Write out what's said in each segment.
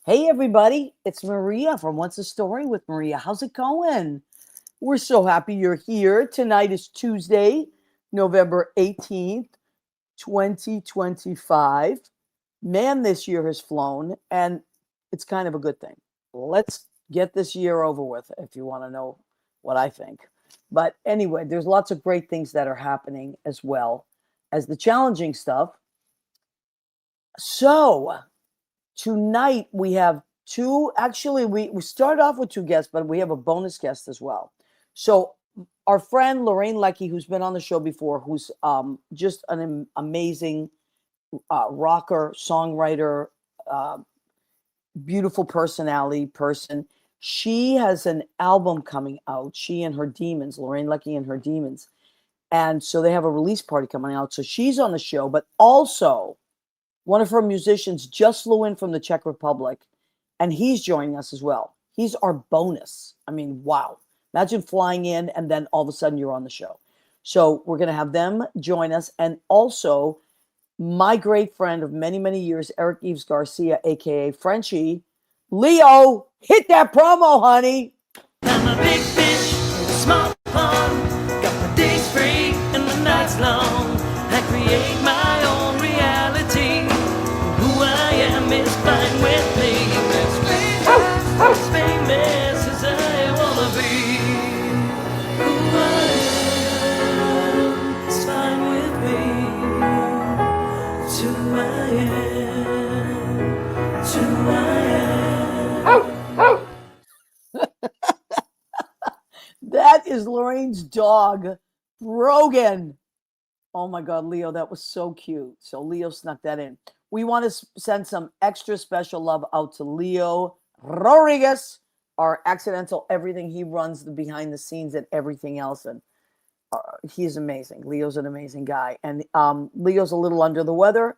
Hey, everybody, it's Maria from What's the Story with Maria. How's it going? We're so happy you're here. Tonight is Tuesday, November 18th, 2025. Man, this year has flown, and it's kind of a good thing. Let's get this year over with if you want to know what I think. But anyway, there's lots of great things that are happening as well as the challenging stuff. So, tonight we have two, actually, we started off with two guests, but we have a bonus guest as well. So our friend Lorraine Leckie, who's been on the show before, who's just an amazing rocker, songwriter, uh, beautiful personality person. She has an album coming out, she and her demons, Lorraine Leckie and her demons. And so they have a release party coming out. So she's on the show, but also one of her musicians just flew in from the Czech Republic, and he's joining us as well. He's our bonus. I mean, wow. Imagine flying in and then all of a sudden you're on the show. So we're going to have them join us. And also, my great friend of many, many years, Yves Garcia, a.k.a. Frenchie. Leo, hit that promo, honey. I'm a big fish in a small pond. Got my days free and the nights long. I create my own reality. Who I am is fine with me. As famous as I wanna be. Who I am is fine with me. It's who I am. It's who I am. That is Lorraine's dog, Brogan. Oh my God, Leo, that was so cute. So Leo snuck that in. We want to send some extra special love out to Leo Rodriguez, our accidental everything. He runs the behind the scenes and everything else. And he's amazing. Leo's an amazing guy. And Leo's a little under the weather.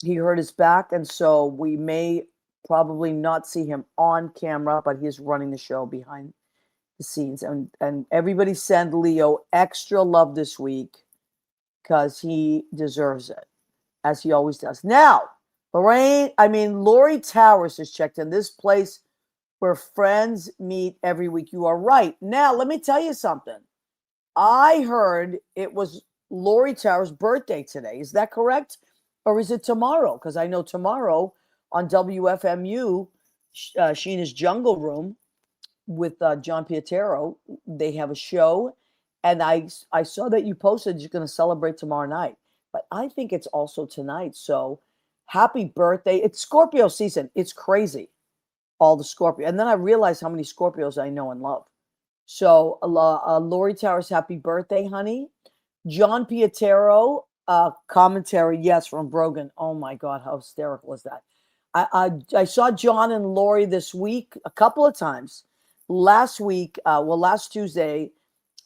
He hurt his back. And so we may probably not see him on camera, but he's running the show behind the scenes. And everybody send Leo extra love this week because he deserves it, as he always does. Now, Lori Towers has checked in. This place where friends meet every week. You are right. Now, let me tell you something. I heard it was Lori Towers' birthday today. Is that correct? Or is it tomorrow? Because I know tomorrow on WFMU, Sheena's Jungle Room with John Pietro, they have a show. And I saw that you posted you're going to celebrate tomorrow night. But I think it's also tonight. So happy birthday. It's Scorpio season. It's crazy. All the Scorpio. And then I realized how many Scorpios I know and love. So Lori Towers, happy birthday, honey. John Pietro, commentary, yes, from Brogan. Oh my God, how hysterical is that? I saw John and Lori this week a couple of times. Last week, last Tuesday,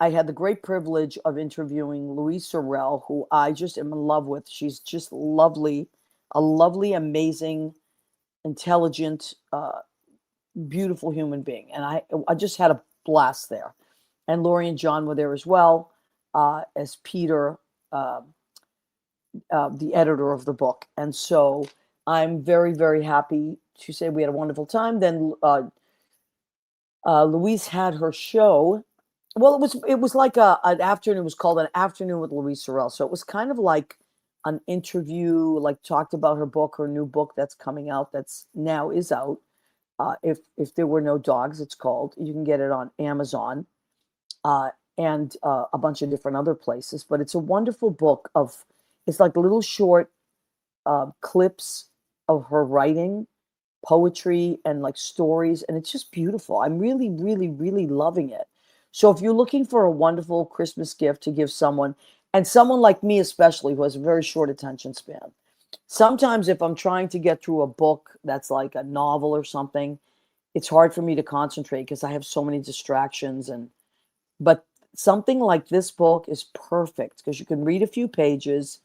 I had the great privilege of interviewing Louise Sorrell, who I just am in love with. She's just lovely, a lovely, amazing, intelligent, beautiful human being. And I just had a blast there. And Lori and John were there as well, as Peter, the editor of the book. And so I'm very, very happy to say we had a wonderful time. Then Louise had her show. Well, it was like an afternoon. It was called An Afternoon with Louise Sorrell. So it was kind of like an interview, like talked about her book, her new book that's coming out, that's now is out. If There Were No Dogs, it's called. You can get it on Amazon and a bunch of different other places. But it's a wonderful book it's like little short clips of her writing, poetry, and like stories. And it's just beautiful. I'm really, really, really loving it. So if you're looking for a wonderful Christmas gift to give someone, and someone like me especially, who has a very short attention span, sometimes if I'm trying to get through a book that's like a novel or something, it's hard for me to concentrate because I have so many distractions. But something like this book is perfect because you can read a few pages,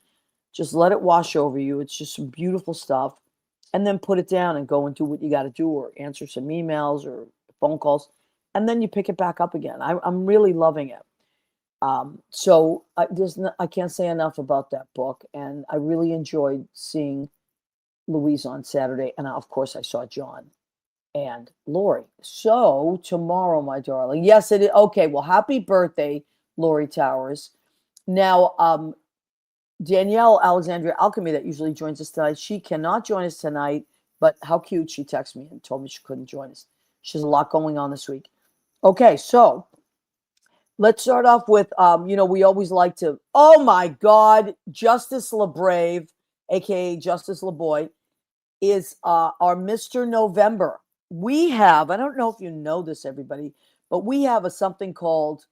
just let it wash over you. It's just some beautiful stuff. And then put it down and go and do what you got to do, or answer some emails or phone calls. And then you pick it back up again. I'm really loving it. So I can't say enough about that book. And I really enjoyed seeing Louise on Saturday, and of course I saw John and Lori. So tomorrow, my darling. Yes, it is. Okay, well, happy birthday, Lori Towers. Now, Danielle Alexandria Alchemy, that usually joins us tonight, she cannot join us tonight, but how cute, she texted me and told me she couldn't join us. She has a lot going on this week. Okay, so let's start off with, we always like to, oh my God, Justice LeBrave, aka Justice LeBoy, is our Mr. November. We have, I don't know if you know this, everybody, but we have something called,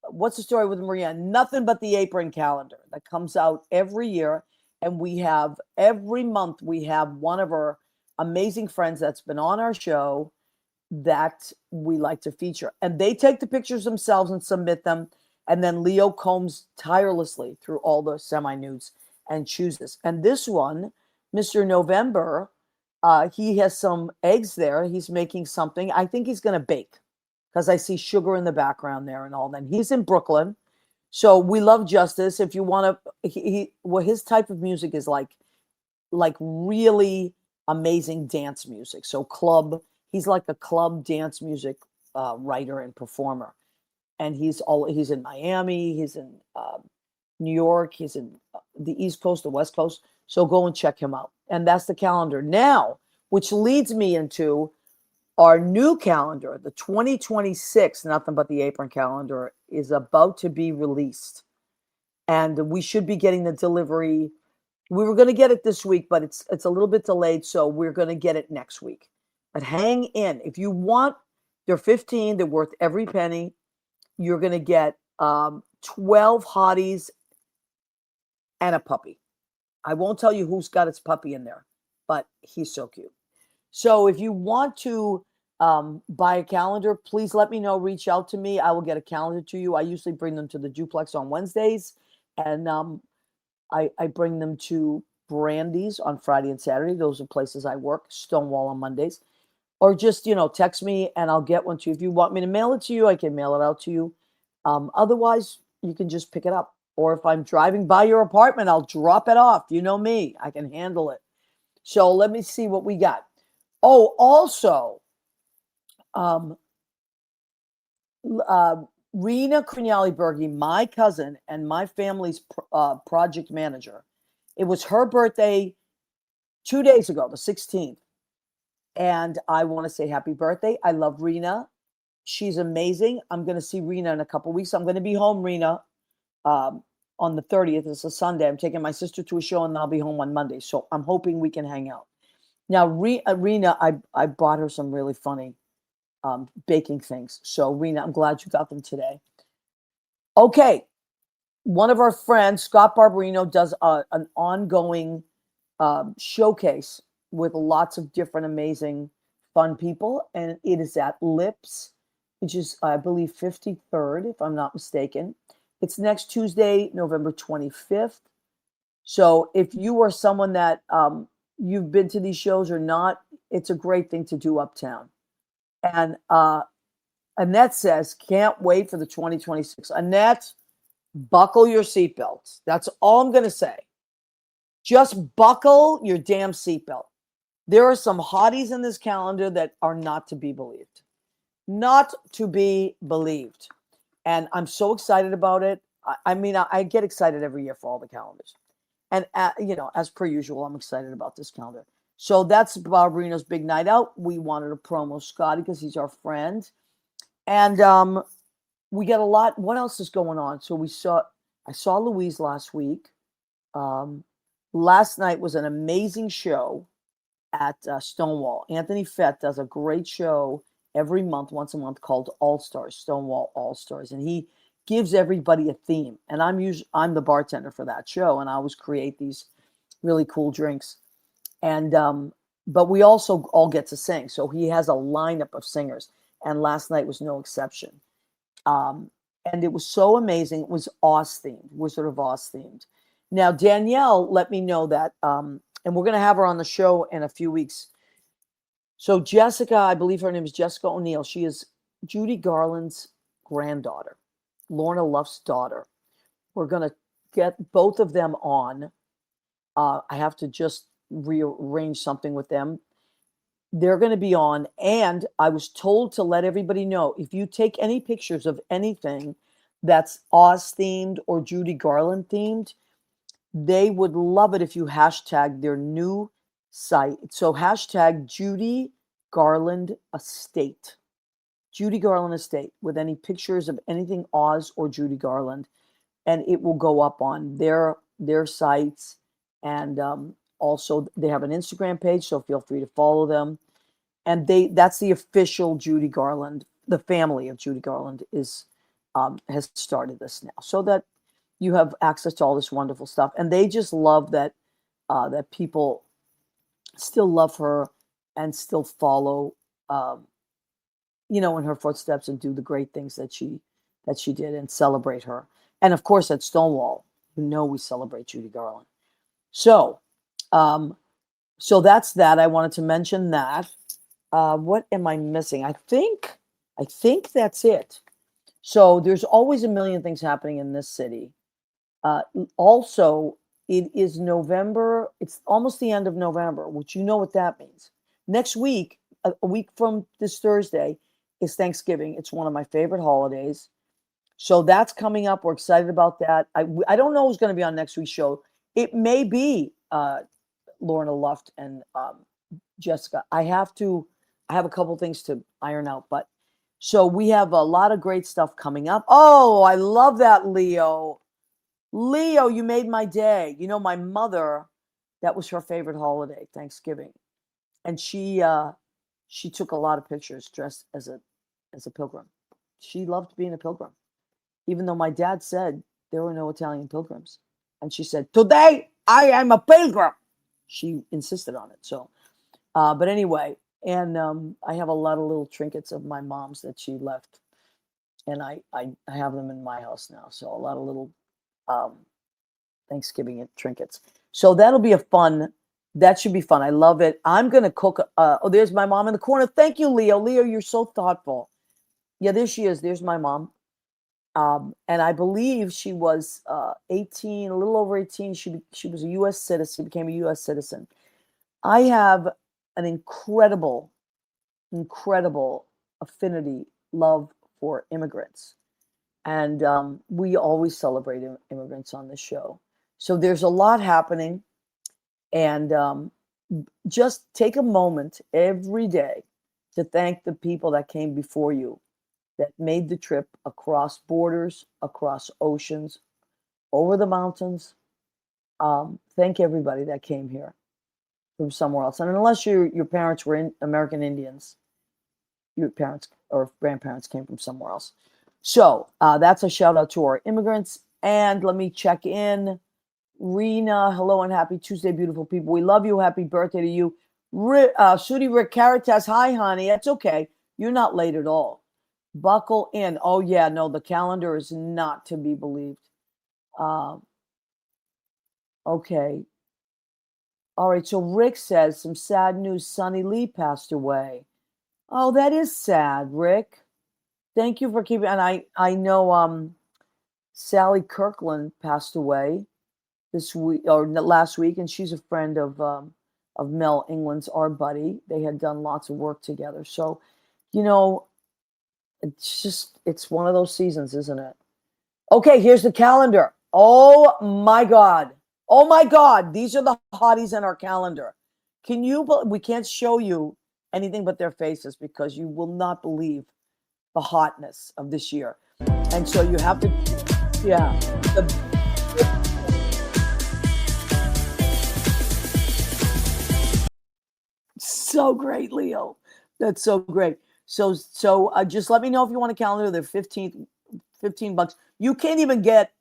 what's the story with Maria? Nothing But the Apron calendar that comes out every year. And we have, every month, we have one of our amazing friends that's been on our show that we like to feature. And they take the pictures themselves and submit them. And then Leo combs tirelessly through all the semi-nudes and chooses. And this one, Mr. November, he has some eggs there. He's making something. I think he's going to bake because I see sugar in the background there and all that. He's in Brooklyn. So we love Justice. If you want to, his type of music is like really amazing dance music. So he's like a club dance music writer and performer. And he's in Miami, he's in New York, he's in the East Coast, the West Coast. So go and check him out. And that's the calendar now, which leads me into our new calendar. The 2026 Nothing But the Apron calendar is about to be released. And we should be getting the delivery. We were going to get it this week, but it's a little bit delayed. So we're going to get it next week. But hang in. If you want, they're 15. They're worth every penny. You're going to get 12 hotties and a puppy. I won't tell you who's got its puppy in there, but he's so cute. So if you want to buy a calendar, please let me know. Reach out to me. I will get a calendar to you. I usually bring them to the duplex on Wednesdays, and I bring them to Brandy's on Friday and Saturday. Those are places I work. Stonewall on Mondays. Or just, text me and I'll get one to you. If you want me to mail it to you, I can mail it out to you. Otherwise, you can just pick it up. Or if I'm driving by your apartment, I'll drop it off. You know me. I can handle it. So let me see what we got. Oh, also, Rena Crignali-Bergi, my cousin and my family's project manager. It was her birthday 2 days ago, the 16th. And I want to say happy birthday. I love Rena. She's amazing. I'm going to see Rena in a couple of weeks. I'm going to be home, Rena, on the 30th. It's a Sunday. I'm taking my sister to a show, and I'll be home on Monday. So I'm hoping we can hang out. Now, Rena, I bought her some really funny baking things. So, Rena, I'm glad you got them today. Okay. One of our friends, Scott Barbarino, does an ongoing showcase with lots of different amazing fun people. And it is at Lips, which is, I believe, 53rd, if I'm not mistaken. It's next Tuesday, November 25th. So if you are someone that you've been to these shows or not, it's a great thing to do uptown. And Annette says, can't wait for the 2026. Annette, buckle your seatbelts. That's all I'm going to say. Just buckle your damn seatbelt. There are some hotties in this calendar that are not to be believed. Not to be believed. And I'm so excited about it. I get excited every year for all the calendars. And, as per usual, I'm excited about this calendar. So that's Barbarino's big night out. We wanted to promo Scotty because he's our friend. And we got a lot. What else is going on? So I saw Louise last week. Last night was an amazing show at Stonewall. Anthony Fett does a great show every month, once a month, called All Stars, Stonewall All Stars. And he gives everybody a theme. And I'm the bartender for that show. And I always create these really cool drinks. And but we also all get to sing. So he has a lineup of singers. And last night was no exception. And it was so amazing. It was Oz themed, Wizard of Oz themed. Now, Danielle let me know that, and we're going to have her on the show in a few weeks. So Jessica, I believe her name is Jessica O'Neill. She is Judy Garland's granddaughter, Lorna Luft's daughter. We're going to get both of them on. I have to just rearrange something with them. They're going to be on, and I was told to let everybody know if you take any pictures of anything that's Oz themed or Judy Garland themed, they would love it if you hashtag their new site. So hashtag Judy Garland Estate. Judy Garland Estate with any pictures of anything Oz or Judy Garland, and it will go up on their sites. And also, they have an Instagram page, so feel free to follow them. And that's the official Judy Garland. The family of Judy Garland has started this now, so that you have access to all this wonderful stuff. And they just love that that people still love her and still follow in her footsteps and do the great things that she did and celebrate her. And of course, at Stonewall, we celebrate Judy Garland. So, so that's that. I wanted to mention that. What am I missing? I think that's it. So there's always a million things happening in this city. Also, it is November. It's almost the end of November, which you know what that means. Next week, a week from this Thursday, is Thanksgiving. It's one of my favorite holidays. So that's coming up. We're excited about that. I don't know who's going to be on next week's show. It may be Lorna Luft and Jessica. I have a couple things to iron out, but so we have a lot of great stuff coming up. Oh, I love that, Leo. Leo, you made my day. My mother, that was her favorite holiday, Thanksgiving. And she took a lot of pictures dressed as a pilgrim. She loved being a pilgrim, even though my dad said there were no Italian pilgrims. And she said, "Today I am a pilgrim." She insisted on it. So, but anyway, and I have a lot of little trinkets of my mom's that she left, and I have them in my house now. So a lot of little Thanksgiving trinkets. So that'll be that should be fun. I love it. I'm going to cook. Oh, there's my mom in the corner. Thank you, Leo. Leo, you're so thoughtful. Yeah, there she is. There's my mom. And I believe she was 18, a little over 18. She was a U.S. citizen, became a U.S. citizen. I have an incredible affinity, love for immigrants. And we always celebrate immigrants on this show. So there's a lot happening. And just take a moment every day to thank the people that came before you, that made the trip across borders, across oceans, over the mountains. Thank everybody that came here from somewhere else. And unless your parents were American Indians, your parents or grandparents came from somewhere else. So that's a shout out to our immigrants. And let me check in. Rena, hello and happy Tuesday, beautiful people. We love you. Happy birthday to you. Sudi Rick Caritas, hi, honey. It's okay. You're not late at all. Buckle in. Oh, yeah, no, the calendar is not to be believed. Okay. All right, so Rick says some sad news. Sonny Lee passed away. Oh, that is sad, Rick. Thank you for keeping. And I know Sally Kirkland passed away this week or last week, and she's a friend of Mel England's, our buddy. They had done lots of work together. So, it's one of those seasons, isn't it? Okay, here's the calendar. Oh my God. Oh my God. These are the hotties in our calendar. We can't show you anything but their faces because you will not believe the hotness of this year. And so you have to, yeah. So great, Leo. That's so great. So just let me know if you want a calendar. They're $15. You can't even get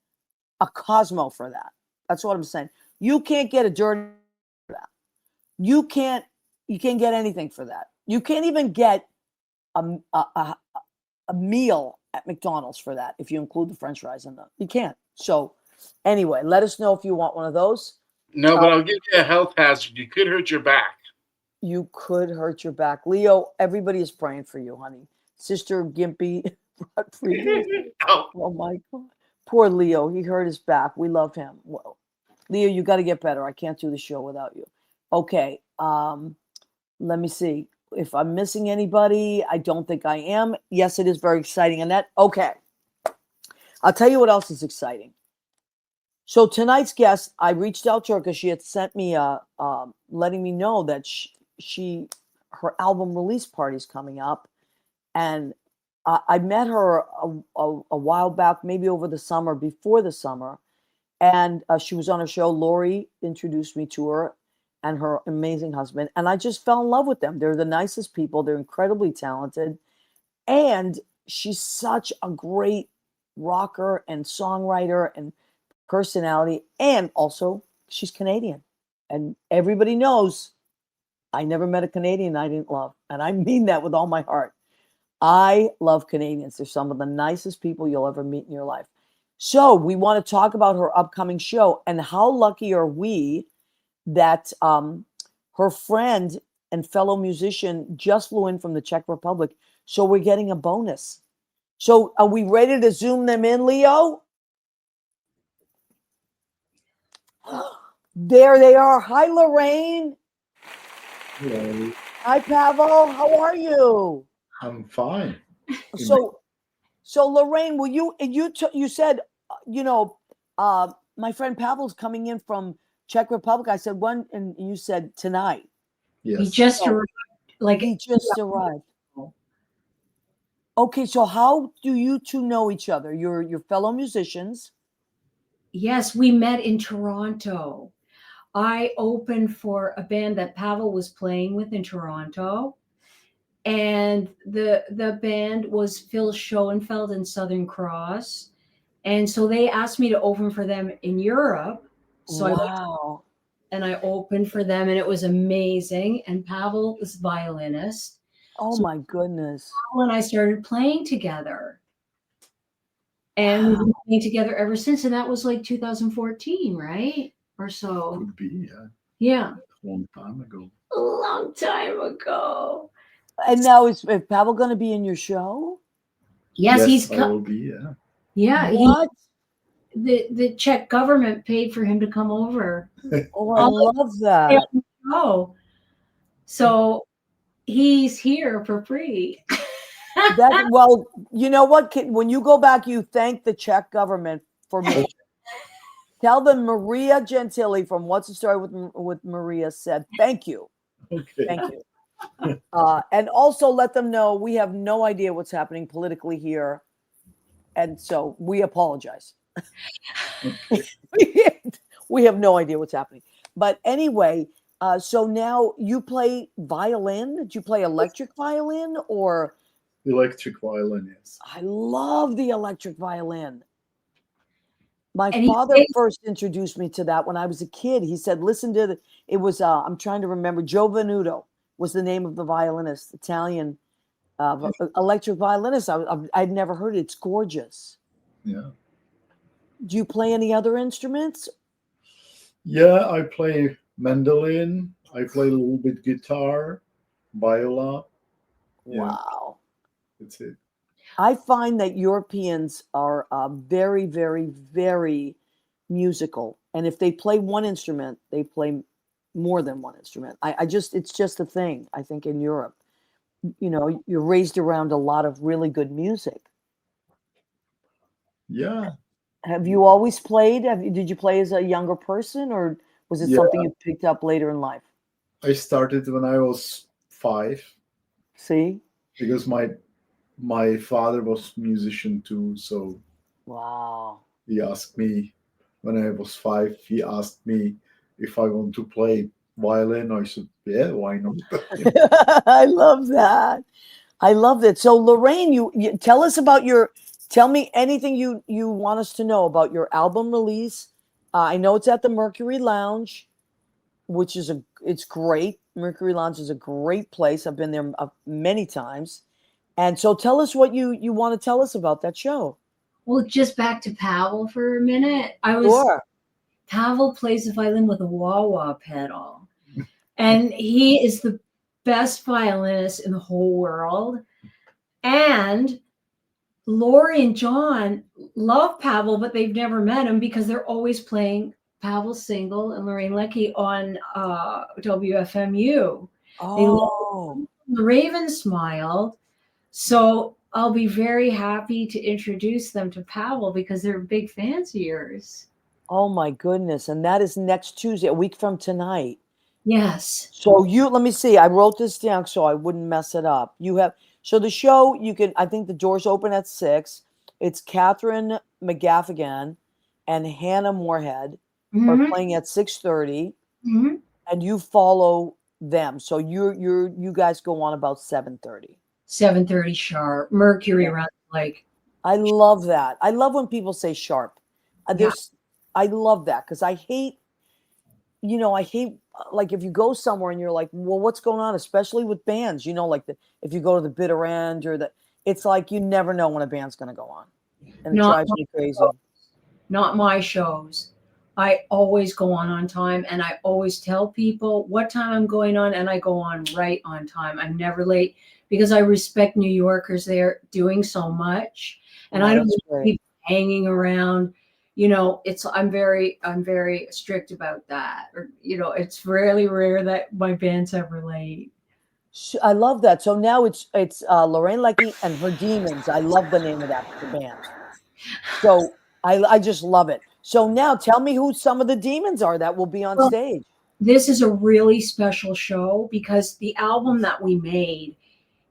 a Cosmo for that. That's what I'm saying. You can't get a Dirty for that. You can't get anything for that. You can't even get a meal at McDonald's for that if you include the French fries in them. You can't. So anyway, let us know if you want one of those. No, but I'll give you a health hazard. You could hurt your back. You could hurt your back. Leo, everybody is praying for you, honey. Sister Gimpy. Oh my God. Poor Leo. He hurt his back. We love him. Well, Leo, you got to get better. I can't do the show without you. Okay. Let me see if I'm missing anybody. I don't think I am. Yes, it is very exciting. And okay. I'll tell you what else is exciting. So tonight's guest, I reached out to her because she had sent me letting me know that her album release party is coming up, and I met her a while back, maybe over the summer, before the summer, and she was on a show. Lori introduced me to her and her amazing husband, and I just fell in love with them. They're the nicest people. They're incredibly talented, and she's such a great rocker and songwriter and personality, and also she's Canadian, and everybody knows I never met a Canadian I didn't love, and I mean that with all my heart. I love Canadians. They're some of the nicest people you'll ever meet in your life. So we want to talk about her upcoming show, and how lucky are we that her friend and fellow musician just flew in from the Czech Republic, so we're getting a bonus. So are we ready to Zoom them in, Leo? There they are. Hi, Lorraine. Hello. Hi, Pavel. How are you? I'm fine. So Lorraine, will you said, my friend Pavel's coming in from Czech Republic. I said when, and you said tonight. Yes. He just arrived. He just arrived. Okay, so how do you two know each other? You're fellow musicians. Yes, we met in Toronto. I opened for a band that Pavel was playing with in Toronto. And the band was Phil Schoenfeld and Southern Cross. And so they asked me to open for them in Europe. So Wow. I opened for them, and it was amazing. And Pavel was violinist. Oh, so my goodness. Pavel and I started playing together. And we've been playing together ever since. And that was like 2014, right? Or so. Could be, yeah. Yeah. A long time ago. A long time ago. And now is Pavel going to be in your show? Yes, he's will be, yeah. Yeah. What? The Czech government paid for him to come over. Oh, I love that. Oh, so he's here for free. Well, you know what? When you go back, you thank the Czech government for me. Tell them Maria Gentili from What's the Story with Maria said, thank you. Okay. Thank you. And also let them know we have no idea what's happening politically here. And so we apologize. We have no idea what's happening. But anyway, so now you play violin. Did you play electric violin or? Electric violin, yes. I love the electric violin. My father first introduced me to that when I was a kid. He said, listen to it was, I'm trying to remember, Joe Venuto was the name of the violinist, Italian electric violinist. I'd never heard it. It's gorgeous. Yeah. Do you play any other instruments? Yeah, I play mandolin. I play a little bit guitar, viola. Yeah. Wow. That's it. I find that Europeans are very, very, very musical. And if they play one instrument, they play more than one instrument. It's just a thing, I think, in Europe. You know, you're raised around a lot of really good music. Yeah. Have you always played? Did you play as a younger person, or was it something you picked up later in life? I started when I was 5. See? Because my father was a musician too, so wow. He asked me when I was 5. He asked me if I want to play violin. I said, "Yeah, why not?" I love that. I love that. So, Lorraine, you tell us about tell me anything you want us to know about your album release. I know it's at the Mercury Lounge, which is it's great. Mercury Lounge is a great place. I've been there many times. And so tell us what you want to tell us about that show. Well, just back to Pavel for a minute. Sure. Pavel plays the violin with a wah-wah pedal. And he is the best violinist in the whole world. And Lori and John love Pavel, but they've never met him because they're always playing Pavel Single and Lorraine Leckie on WFMU. They Oh, the Raven smiled. So I'll be very happy to introduce them to Pavel because they're big fans of yours. oh my goodness. And that is next Tuesday, a week from tonight. Yes. So let me see. I wrote this down so I wouldn't mess it up. So the show, I think the doors open at 6. It's Catherine McGaffigan and Hannah Moorhead are Mhm. playing at 6:30, Mhm. and you follow them. So you guys go on about 7:30. 7:30 sharp. Mercury Yeah. around like I love that. I love when people say sharp. yeah. I love that because I hate like if you go somewhere and you're like, well, what's going on? Especially with bands, like if you go to the bitter end it's like you never know when a band's going to go on, and it Not drives my me crazy. shows. Not my shows. I always go on time, and I always tell people what time I'm going on, and I go on right on time. I'm never late because I respect New Yorkers. They're doing so much, and I No, don't that's want great. people hanging around. I'm very strict about that. Or it's really rare that my band's ever late. I love that. So now it's Lorraine Leckie and her Demons. I love the name of the band. So I just love it. So now tell me who some of the demons are that will be on Well, stage. this is a really special show because the album that we made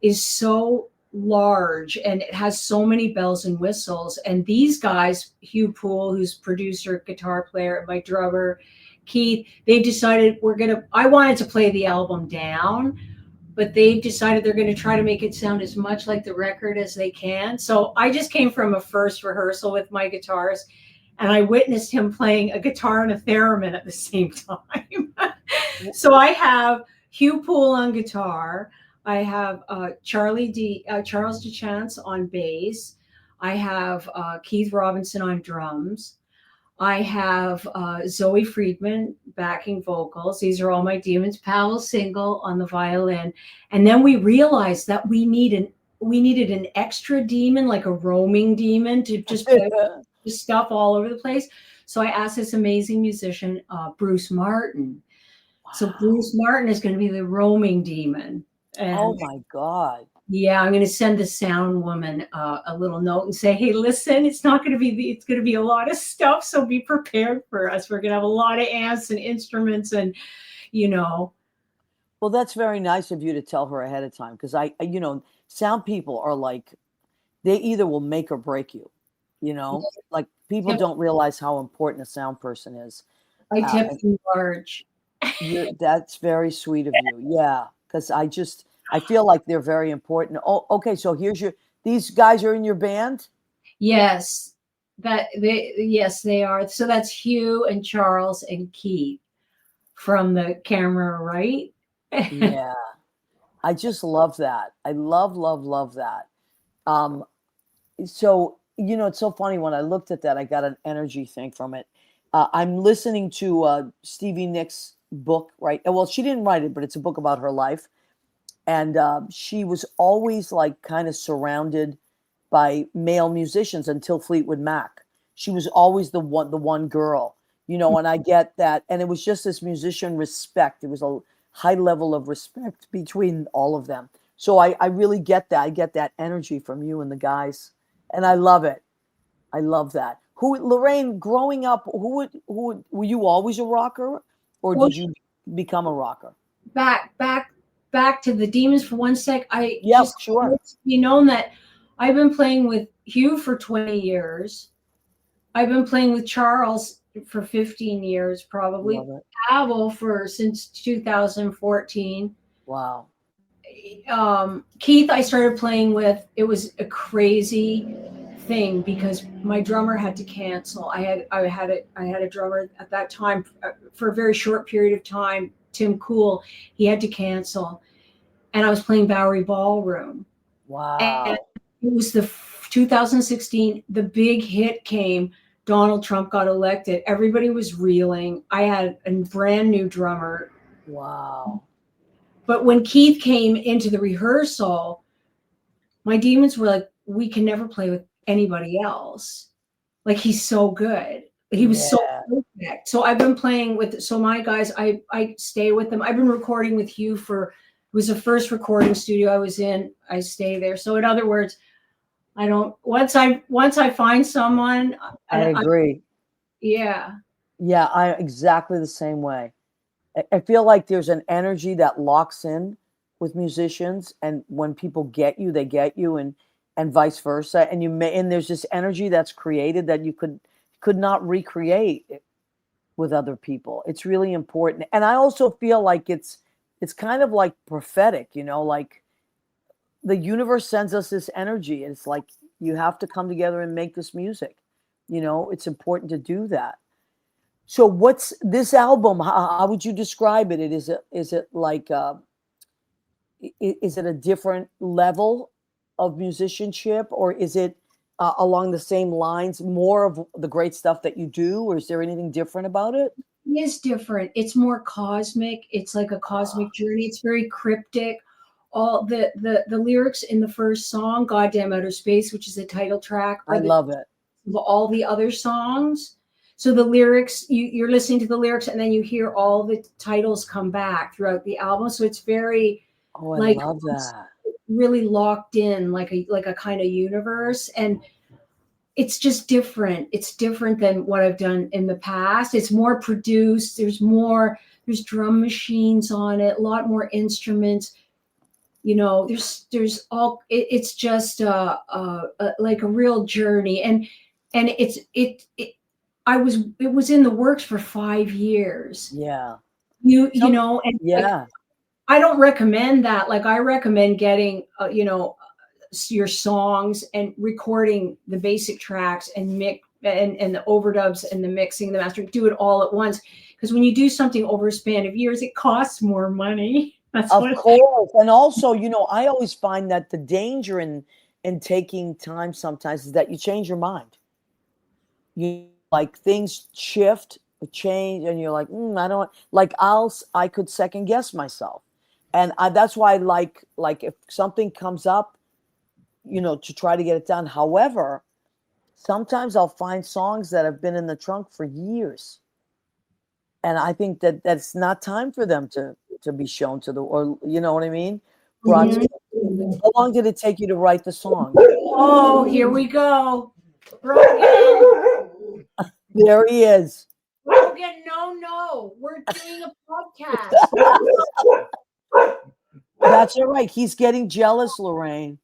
is so large and it has so many bells and whistles. And these guys, Hugh Poole, who's producer, guitar player, and my drummer, Keith, they decided I wanted to play the album down, but they decided they're going to try to make it sound as much like the record as they can. So I just came from a first rehearsal with my guitars and I witnessed him playing a guitar and a theremin at the same time. So I have Hugh Poole on guitar. I have Charles DeChance on bass. I have Keith Robinson on drums. I have Zoe Friedman backing vocals. These are all my demons. Pavel Single on the violin. And then we realized that we needed an extra demon, like a roaming demon, to just play stuff all over the place. So I asked this amazing musician, Bruce Martin. So Bruce Martin is going to be the roaming demon. Oh And my God. yeah, I'm going to send the sound woman a little note and say, hey, listen, it's going to be a lot of stuff. So be prepared for us. We're going to have a lot of amps and instruments and, Well, that's very nice of you to tell her ahead of time because sound people are like, they either will make or break you, like people don't realize how important a sound person is. I tip And them large. that's very sweet of you. Yeah. Because I feel like they're very important. Oh, okay. So these guys are in your band? Yes, yes, they are. So that's Hugh and Charles and Keith from the camera, right? Yeah. I just love that. I love, love, love that. So, it's so funny when I looked at that, I got an energy thing from it. I'm listening to Stevie Nicks' book, right? Well, she didn't write it, but it's a book about her life. And she was always like kind of surrounded by male musicians until Fleetwood Mac. She was always the one girl, and I get that. And it was just this musician respect. It was a high level of respect between all of them. So I really get that. I get that energy from you and the guys. And I love it. I love that. Lorraine, growing up, were you always a rocker or Well, did you become a rocker? back to the demons for one sec. I Yep, just sure. want to be known that I've been playing with Hugh for 20 years. I've been playing with Charles for 15 years, probably. Love it. Pavel since 2014. Wow. Keith, I started playing with. It was a crazy thing because my drummer had to cancel. I had a drummer at that time for a very short period of time. Tim Cool, he had to cancel, and I was playing Bowery Ballroom. Wow. And it was the 2016. The big hit came. Donald Trump got elected. Everybody was reeling. I had a brand new drummer. Wow. But when Keith came into the rehearsal, my demons were like, we can never play with anybody else. Like, he's so good. He was so Correct. So I've been playing with, so my guys, I stay with them. I've been recording with Hugh it was the first recording studio I was in. I stay there. So in other words, I don't, once I find someone, I agree. yeah. Yeah, I exactly the same way. I feel like there's an energy that locks in with musicians, and when people get you, they get you, and vice versa. And there's this energy that's created that you could not recreate with other people. It's really important. And I also feel like it's kind of like prophetic, like the universe sends us this energy. It's like you have to come together and make this music. It's important to do that. So what's this album? How would you describe it? Is it like is it a different level of musicianship, or is it along the same lines, more of the great stuff that you do, or is there anything different about it? It is different. It's more cosmic. It's like a cosmic journey. It's very cryptic. All the lyrics in the first song, "Goddamn Outer Space," which is the title track, I love it. of all the other songs. So the lyrics, you're listening to the lyrics, and then you hear all the titles come back throughout the album. So it's very Oh, I like love that. really locked in, like a kind of universe, and it's just different. It's different than what I've done in the past. It's more produced. There's drum machines on it, a lot more instruments. There's all. It's just like a real journey, and it was in the works for 5 years. Yeah. And like, Yeah. I don't recommend that. Like, I recommend getting your songs and recording the basic tracks and mix and the overdubs and the mixing, the mastering, do it all at once. Because when you do something over a span of years, it costs more money. That's Of what course. And also, I always find that the danger in taking time sometimes is that you change your mind. You like things shift, change, and you're like, I don't like. I could second guess myself, and that's why I like if something comes up, to try to get it done. However, sometimes I'll find songs that have been in the trunk for years, and I think that's not time for them to be shown to or you know what I mean? Brought to. How long did it take you to write the song? Oh, here we go. Brogan. There he is. Brogan, no. We're doing a podcast. That's all right. He's getting jealous, Lorraine.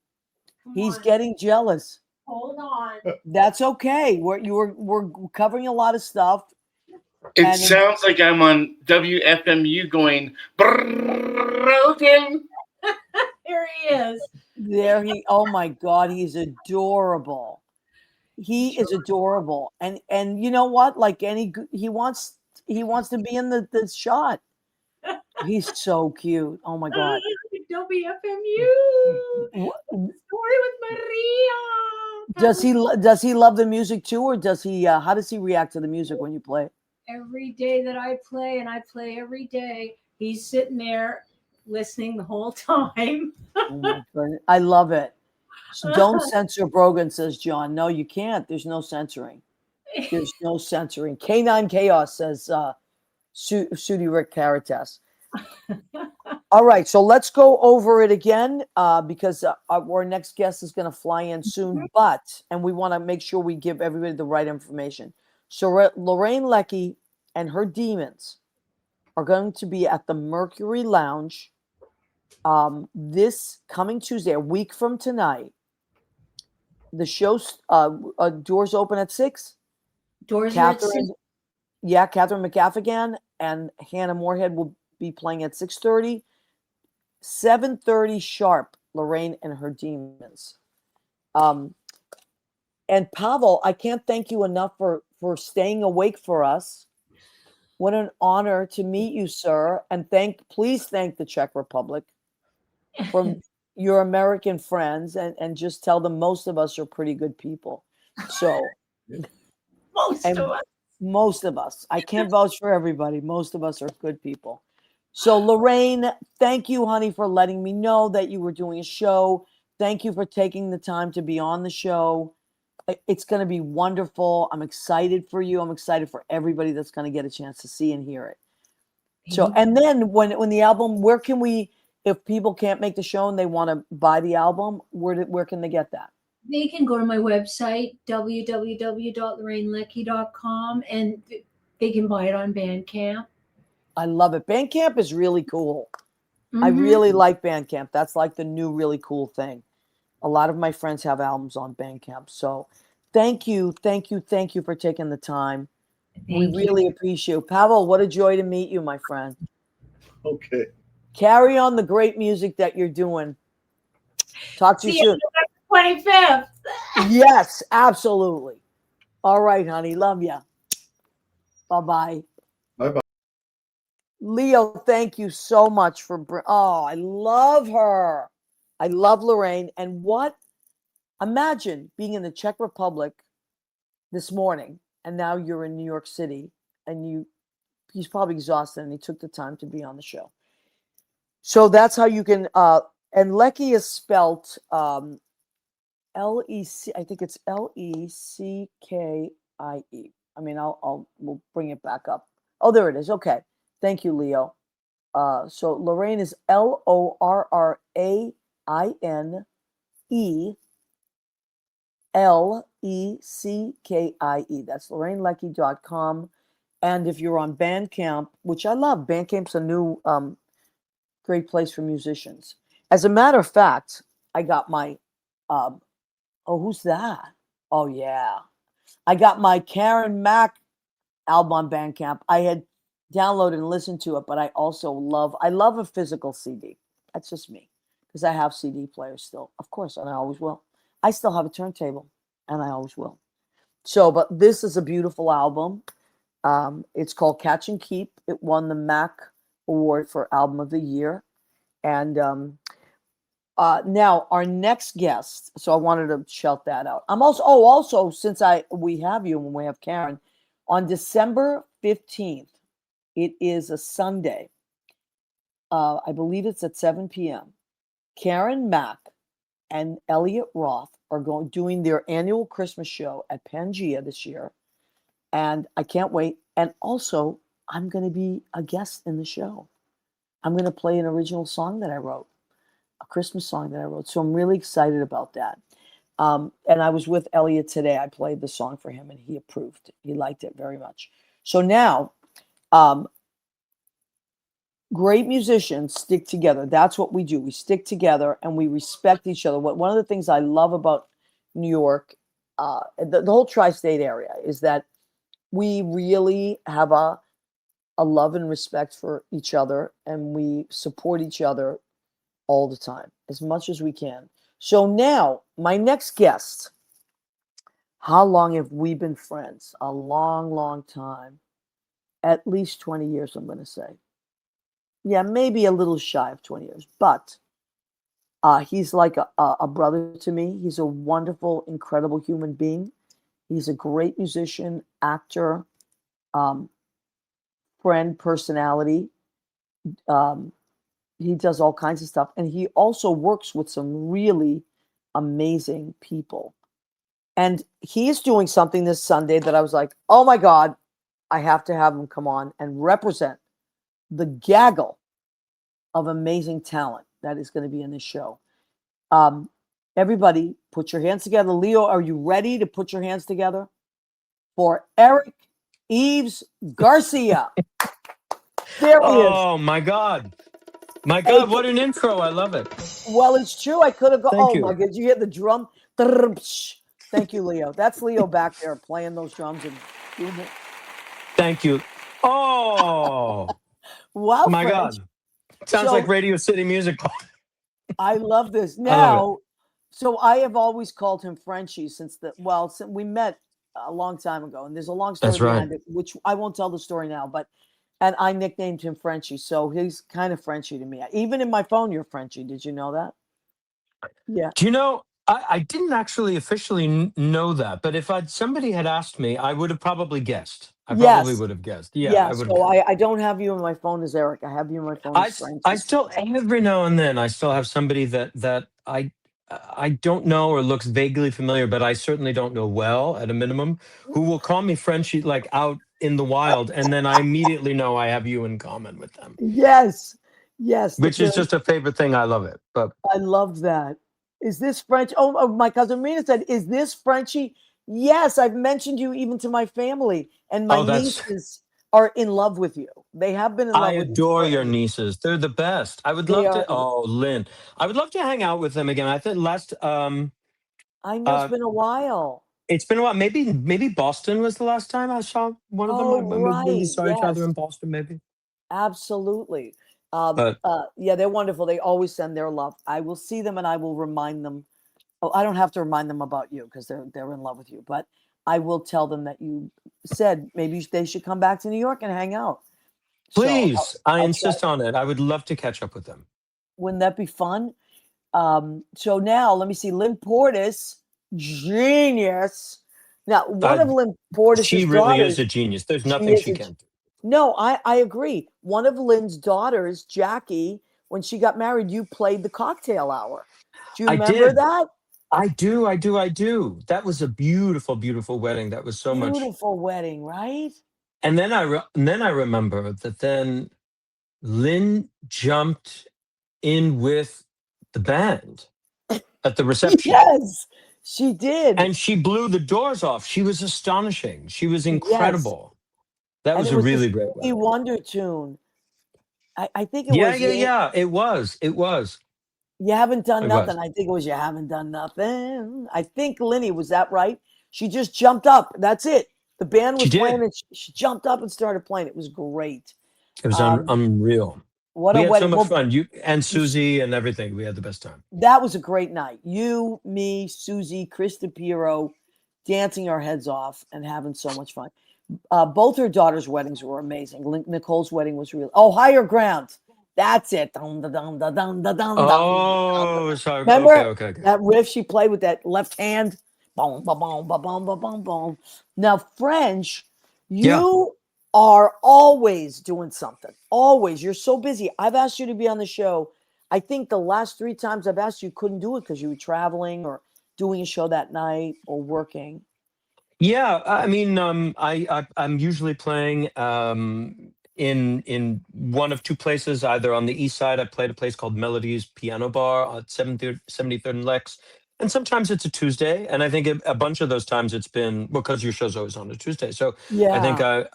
He's getting jealous. Hold on. That's okay. We're covering a lot of stuff. It sounds like I'm on WFMU going, broken. Here he is. Oh my God, he's adorable. He is adorable. And you know what? Like he wants to be in the shot. He's so cute. Oh my God. WFMU. Story with Maria. Does he love the music too, or does he how does he react to the music when you play? Every day that I play, and I play every day, he's sitting there listening the whole time. Oh my goodness. I love it. So don't censor Brogan, says John. No, you can't. There's no censoring. There's no censoring. K9 Chaos says Sudi Rick Caritas. All right, so let's go over it again because our next guest is going to fly in soon, and we want to make sure we give everybody the right information. So Lorraine Leckie and her demons are going to be at the Mercury Lounge this coming Tuesday, a week from tonight. The show's doors open at 6. Doors are at 6. Yeah, Catherine McGaffigan and Hannah Moorhead will be playing at 6:30. 7:30 sharp, Lorraine and her demons. And Pavel, I can't thank you enough for staying awake for us. What an honor to meet you, sir. And please thank the Czech Republic for your American friends and just tell them most of us are pretty good people. So most of us. I can't vouch for everybody. Most of us are good people. So Lorraine, thank you, honey, for letting me know that you were doing a show. Thank you for taking the time to be on the show. It's going to be wonderful. I'm excited for you. I'm excited for everybody that's going to get a chance to see and hear it. So, and then when the album, where can we, if people can't make the show and they want to buy the album, where can they get that? They can go to my website, www.lorraineleckie.com, and they can buy it on Bandcamp. I love it. Bandcamp is really cool. I really like Bandcamp. That's like the new really cool thing. A lot of my friends have albums on Bandcamp. So thank you for taking the time. We really appreciate it. Pavel, what a joy to meet you, my friend. Okay. Carry on the great music that you're doing. Talk to you soon. 25th. Yes, absolutely. All right, honey. Love you. Bye-bye. Bye-bye. Leo, thank you so much for I love her. I love Lorraine. And imagine being in the Czech Republic this morning, and now you're in New York City, and he's probably exhausted, and he took the time to be on the show. So that's how you can, and Leckie is spelt L-E-C, I think it's Leckie. I mean, we'll bring it back up. Oh, there it is. Okay. Thank you, Leo. So Lorraine is Lorraine Leckie. That's LorraineLeckie.com. And if you're on Bandcamp, which I love, Bandcamp's a new great place for musicians. As a matter of fact, I got my who's that? Oh yeah. I got my Karen Mack album on Bandcamp. I had downloaded and listened to it, but I also love a physical CD. That's just me, because I have CD players still, of course, and I always will. I still have a turntable, and I always will. So, but this is a beautiful album. It's called Catch and Keep. It won the Mac Award for Album of the Year. And now our next guest. So I wanted to shout that out. I'm also since we have you and we have Karen, on December 15th, it is a Sunday. I believe it's at 7 p.m. Karen Mack and Elliot Roth are doing their annual Christmas show at Pangea this year. And I can't wait. And also, I'm going to be a guest in the show. I'm going to play an original song that I wrote, a Christmas song that I wrote. So I'm really excited about that. And I was with Elliot today. I played the song for him and he approved. He liked it very much. So now, great musicians stick together. That's what we do. We stick together and we respect each other. One of the things I love about New York, the whole tri-state area, is that we really have a love and respect for each other, and we support each other all the time, as much as we can. So now, my next guest, how long have we been friends? A long, long time. At least 20 years, I'm going to say. Yeah, maybe a little shy of 20 years, but he's like a brother to me. He's a wonderful, incredible human being. He's a great musician, actor, friend, personality. He does all kinds of stuff. And he also works with some really amazing people. And he's doing something this Sunday that I was like, oh my God, I have to have him come on and represent the gaggle of amazing talent that is going to be in this show. Everybody, put your hands together. Leo, are you ready to put your hands together for Eric Yves Garcia? There he is. Oh my God. My God, what an intro. I love it. Well, it's true. I could have gone. Thank you. My God, did you hear the drum? Thank you, Leo. That's Leo back there playing those drums and doing it. Thank you. Oh, wow. My French. God. Sounds like Radio City Music. I love this. Now, so I have always called him Frenchie since we met a long time ago, and there's a long story behind it, which I won't tell the story now, and I nicknamed him Frenchie, so he's kind of Frenchie to me. Even in my phone, you're Frenchie. Did you know that? Yeah. Do you know, I didn't actually officially know that, but if somebody had asked me, I would have probably guessed. I probably would have guessed. Yeah. I don't have you in my phone as Eric. I have you in my phone as Frenchie. I still, every now and then, I still have somebody that I don't know or looks vaguely familiar, but I certainly don't know well at a minimum, who will call me Frenchie like out in the wild, and then I immediately know I have you in common with them, Yes. Yes. which is just a favorite thing. I love it. But I love that. Is this French? My cousin Rena said, "Is this Frenchie?" Yes, I've mentioned you even to my family, and my that's nieces are in love with you. They have been in I love with you adore your forever. nieces. They're the best. I would They love are. to. Oh, Lynn, I would love to hang out with them again. I think last I know it's uh been a while. it's been a while. Maybe Boston was the last time I saw one of them. Oh, Maybe we right. saw each other Yes, in Boston, maybe. absolutely. But Yeah, they're wonderful. They always send their love. I will see them and I will remind them. Oh, I don't have to remind them about you because they're in love with you, but I will tell them that you said maybe they should come back to New York and hang out. So please, I I'll try. insist on it. I would love to catch up with them. Wouldn't that be fun? So now let me see. Lynn Portis, genius. Now, one of Lynn She Portis's really is daughters, a genius. There's she nothing is she a, can't do. no, I agree. One of Lynn's daughters, Jackie, when she got married, you played the cocktail hour. Do you I remember did. that? I do. I do. I do. That was a beautiful, beautiful wedding. That was so much. Beautiful wedding, right? And then I remember that then Lynn jumped in with the band at the reception, Yes, she did. and she blew the doors off. She was astonishing. She was Yes. incredible. That And was it a was a really great Stevie wedding. Wonder tune. I think it Yeah, was yeah, yeah. It was. It was. You Haven't Done It Nothing. was. I think it was You Haven't Done Nothing. I think Linny, was that right? She just jumped up. That's it. The band She was playing did. and she jumped up and started playing. It was great. It was Um, unreal. what We a had so wedding. much Well, fun. You and Susie and everything. We had the best time. that was a great night. You, me, Susie, Krista Piero, dancing our heads off and having so much fun. Both her daughters' weddings were amazing. Nicole's wedding was real. Oh, Higher Ground. That's it. Dun, dun, dun, dun, dun, dun, dun, dun, dun. Oh, sorry. Okay, Remember okay, okay. that riff she played with that left hand? Boom, boom, boom, boom, boom, boom, boom, boom. Now, French, Yeah. you are always doing something. Always. You're so busy. I've asked you to be on the show. I think the last 3 times I've asked you couldn't do it because you were traveling or doing a show that night or working. Yeah, I mean, I'm usually playing in one of two places. Either on the east side, I played a place called Melody's Piano Bar at 73rd and Lex, and sometimes it's a Tuesday. And I think a bunch of those times it's been because your show's always on a Tuesday. So I think Yeah.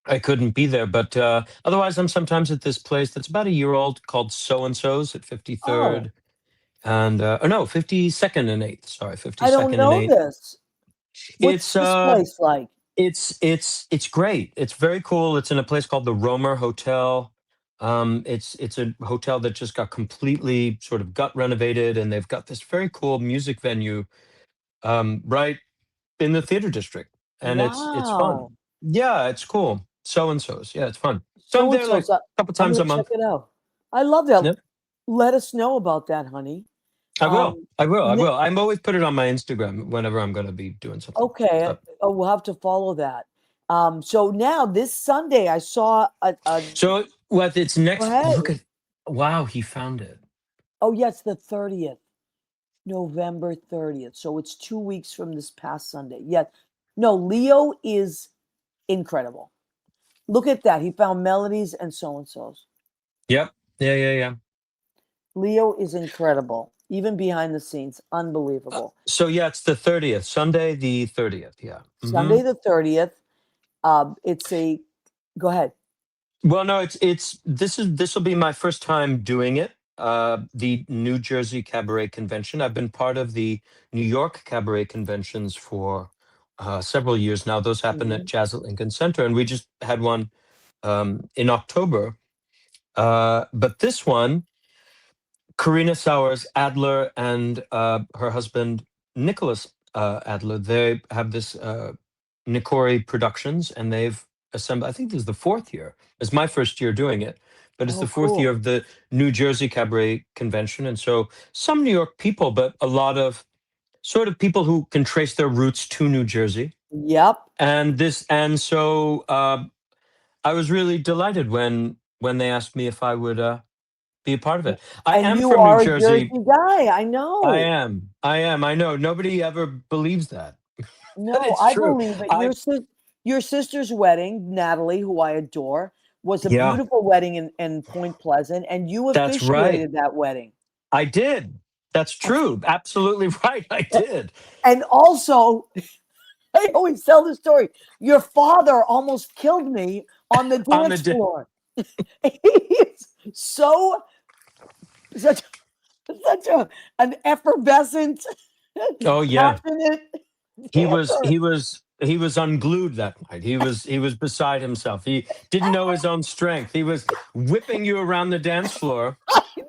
I couldn't be there. But otherwise, I'm sometimes at this place that's about a year old called So and So's at Oh, 53rd and oh no, 52nd and 8th. Sorry, I don't 52nd and know 8th. this. What's It's this place like? it's great. It's very cool. It's in a place called the Romer Hotel. It's a hotel that just got completely sort of gut renovated, and they've got this very cool music venue right in the theater district, and it's fun. Wow. Yeah, it's cool. So and so's. Yeah, it's fun. So I'm So and there so. like So a couple I'm times gonna a check month. it out. I love that. Yep, Let us know about that, honey. I will. Um, I will. I Nick, will. I'm always put it on my Instagram whenever I'm going to be doing something. okay. So, Oh, we'll have to follow that. So now this Sunday, I saw a so what? It's go next. ahead. Look at. Wow, he found it. Oh, yes, the 30th, November 30th. So it's 2 weeks from this past Sunday. Yes. No, Leo is incredible. Look at that. He found melodies and so and so's. Yep. Yeah, yeah, yeah. Leo is incredible, even behind the scenes. Unbelievable. So yeah, it's the 30th, Sunday the 30th. Yeah. Sunday the 30th. It's a go ahead. Well, no, this will be my first time doing it. The New Jersey Cabaret Convention. I've been part of the New York Cabaret Conventions for several years now. Those happen at Mhm. Jazz at Lincoln Center, and we just had one in October. But this one, Karina Sowers Adler and her husband Nicholas Adler, they have this Nikori Productions, and they've assembled. I think this is the fourth year. It's my first year doing it, but it's Oh, the fourth year cool. of the New Jersey Cabaret Convention, and so some New York people, but a lot of sort of people who can trace their roots to New Jersey. Yep. And so I was really delighted when they asked me if I would be a part of it. I And am you from New are a Jersey Jersey. guy. I I know. am. I am. I know. Nobody ever believes that, but No, it's I true. believe it. I Your sister's wedding, Natalie, who I adore, was a Yeah, beautiful wedding in Point Pleasant, and you that's right. officiated that wedding. I did. That's true. Absolutely right. I did. And also, I always tell the story. Your father almost killed me on the On the dance floor. He's so such such an effervescent, Oh yeah. passionate He was dancer. he was he was unglued that night. He was beside himself. He didn't know his own strength. He was whipping you around the dance floor.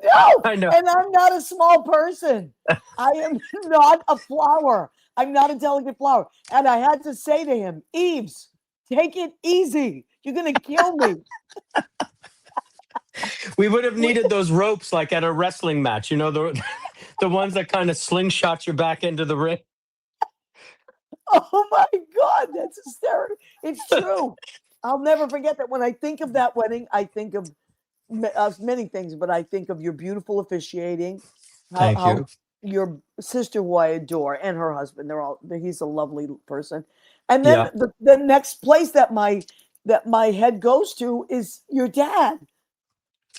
No, I know. and I'm not a small person. I am not a flower. I'm not a delicate flower. And I had to say to him, Yves, take it easy. You're going to kill me. We would have needed those ropes like at a wrestling match, the the ones that kind of slingshot you back into the ring. Oh my God, that's hysterical. It's true. I'll never forget that. When I think of that wedding, I think of many things, but I think of your beautiful officiating, Thank how you. your sister, who I adore, and her husband, he's a lovely person. And then Yeah, the next place that my head goes to is your dad.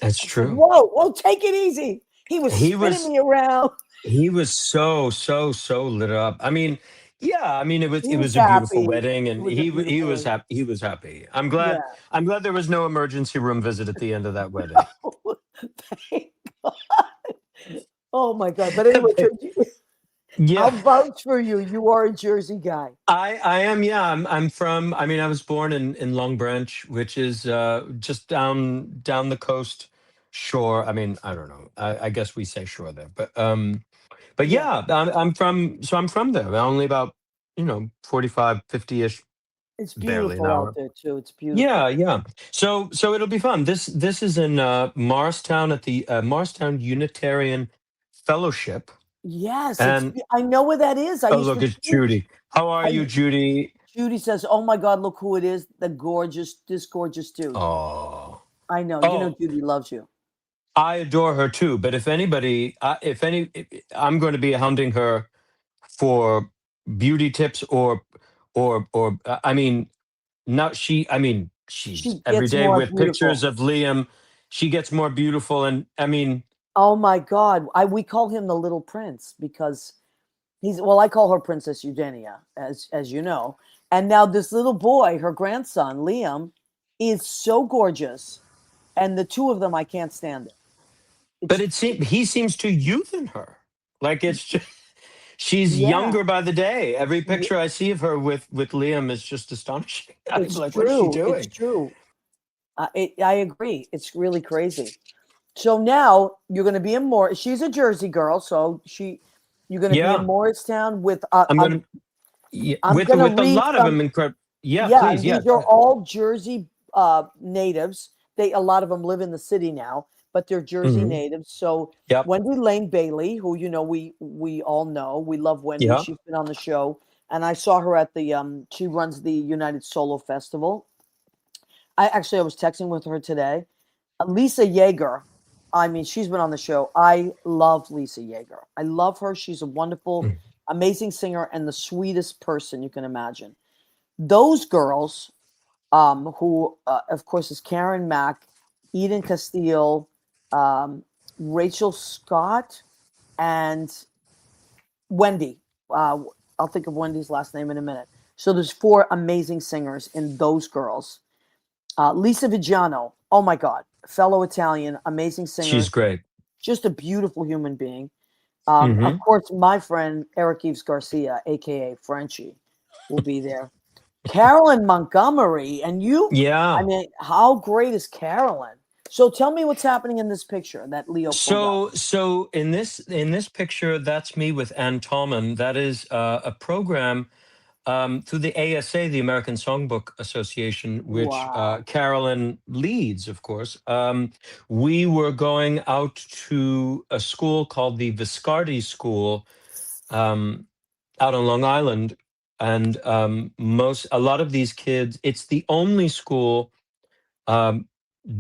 that's I said, true. whoa, take it easy. He was He spinning was me around. he was so lit up. I mean, yeah, I mean it He was was a beautiful happy. wedding It and was a he beautiful was wedding. happy. He was happy. Yeah. I'm glad there was no emergency room visit at the end of that wedding. Thank God. Oh my God. But anyway, I'll Yeah. vouch for you. You are a Jersey guy. I am, yeah. I'm from, I mean, I was born in Long Branch, which is just down the coast shore. I mean, I don't know. I guess we say shore there. But Yeah. yeah, I'm from there. Only about, 45, 50-ish, It's barely an beautiful out hour. there too. It's Yeah, beautiful. yeah. So it'll be fun. This is in Morristown at the Morristown Unitarian Fellowship. Yes, And I know where that is. I oh, used look, to it's teach. Judy. How are I you, Judy? Judy says, "Oh my God, look who it is! This gorgeous dude." Oh. I know. You know, Oh, Judy loves you. I adore her too. But if anybody, I'm going to be hounding her for beauty tips I mean, not she. I mean, she's She every gets day more with pictures beautiful. of Liam. She gets more beautiful, and I mean, Oh my God, we call him the Little Prince because I call her Princess Eugenia, as you know. And now this little boy, her grandson Liam, is so gorgeous, and the two of them, I can't stand it. but It's he seems to youthen her. Like it's just she's Yeah, younger by the day. Every y- picture I see of her with Liam is just astonishing. I'm it's like, what is she true. It's doing? true. I agree. It's really crazy. So now you're going to be in Morris. She's a Jersey girl, so you're going to be in Yeah, Morristown with. I'm gonna. Yeah, I'm with going to with a read lot of some. them incredible. Yeah, Yeah, please. and Yeah, these go are ahead. all Jersey natives. A lot of them live in the city now, but they're Jersey Hmm. natives. So Yep. Wendy Lane Bailey, who we all know, we love Wendy. Yeah. She's been on the show, and I saw her at the She runs the United Solo Festival. I was texting with her today. Lisa Yeager. I mean, she's been on the show. I love Lisa Yeager. I love her. She's a wonderful, Mm. amazing singer and the sweetest person you can imagine. Those girls, who, of course, is Karen Mack, Eden Castile, um, Rachel Scott, and Wendy. I'll think of Wendy's last name in a minute. So there's four amazing singers in those girls. Lisa Vigiano, oh my God, fellow Italian, amazing singer, She's great. just a beautiful human being. Of Hmm. course, my friend Eric Yves Garcia, aka Frenchie, will be there. Carolyn Montgomery, and I Yeah. mean, how great is Carolyn? So tell me what's happening in this picture that Leo pulled up. So in this picture, that's me with Ann Tallman. That is a program through the ASA, the American Songbook Association, which Wow. Carolyn leads, of course. We were going out to a school called the Viscardi School um, out on Long Island, and a lot of these kids. It's the only school um,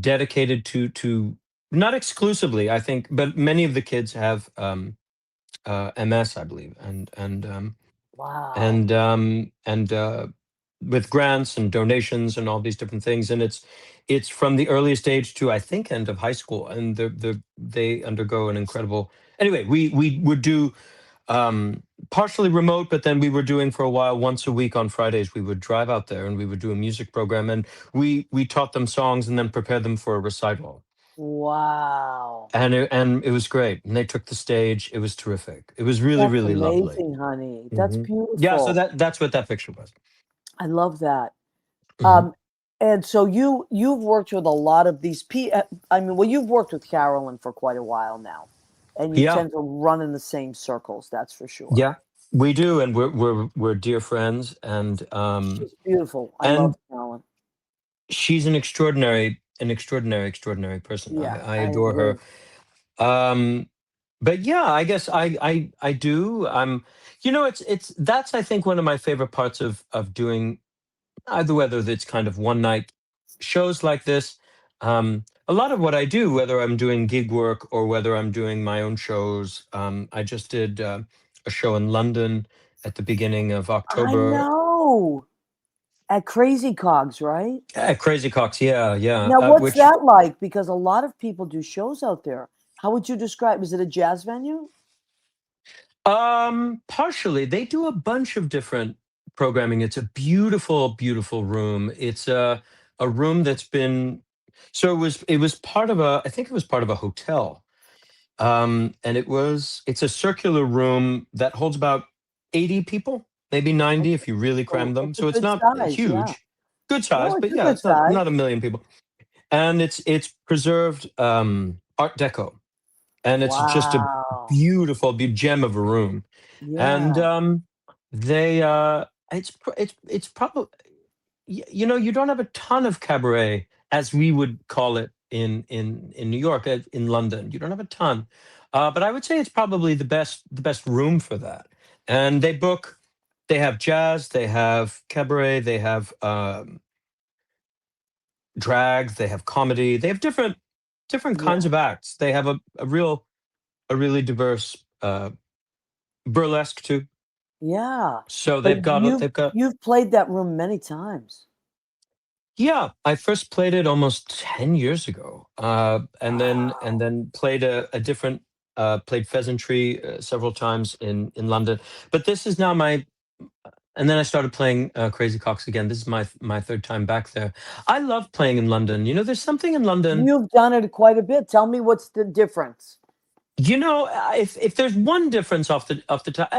dedicated to not exclusively, I think, but many of the kids have MS, I believe, Wow. and with grants and donations and all these different things, and it's from the earliest age to I think end of high school, and they undergo an incredible. Anyway, we would do partially remote, but then we were doing for a while once a week on Fridays. We would drive out there and we would do a music program, and we taught them songs and then prepared them for a recital. Wow. And it was great. And they took the stage. It was terrific. It was really, That's really lovely. amazing, honey. That's Yeah, so beautiful. that's what that picture was. I love that. Mhm. And so you've worked with a lot of these I mean, well, you've worked with Carolyn for quite a while now, and you Yeah, tend to run in the same circles. That's for sure. yeah, we do, and we're dear friends, She's beautiful. I love and Carolyn. she's an extraordinary person. Yeah, I I adore agree. her. But yeah, I guess I do. It's that's I think one of my favorite parts of doing either whether it's kind of one night shows like this. A lot of what I do, whether I'm doing gig work or whether I'm doing my own shows. I just did a show in London at the beginning of I October. know. At Crazy Cogs, right? Crazy Cox, yeah, yeah. Now, what's Which that like? Because a lot of people do shows out there. How would you describe? Is it a jazz venue? Partially, they do a bunch of different programming. It's a beautiful room. It's a room that's been so it was part of a I think it was part of a hotel. And it's a circular room that holds about 80 people, maybe 90 if you really cram Oh, them. it's a So it's good not size. Yeah. huge, good No, size, it's but a yeah, good it's not size. a million people. And it's preserved Art Deco, and it's just a Wow. beautiful gem of a room. And Yeah. they it's probably you don't have a ton of cabaret as we would call it in New York, in London. You don't have a ton, but I would say it's probably the best room for that. And they have jazz, they have cabaret, they have drag, they have comedy, they have different kinds Yeah. of acts. They have a really diverse burlesque too. Yeah. So But they've got. you've played that room many times. Yeah, I first played it almost 10 years ago, Wow. and then played a different played Pheasantry several times in London. But this is now my and then I started playing Crazy Cox again. This is my third time back there. I love playing in London. There's something in London. You've done it quite a bit. Tell me what's the difference. If there's one difference off the top,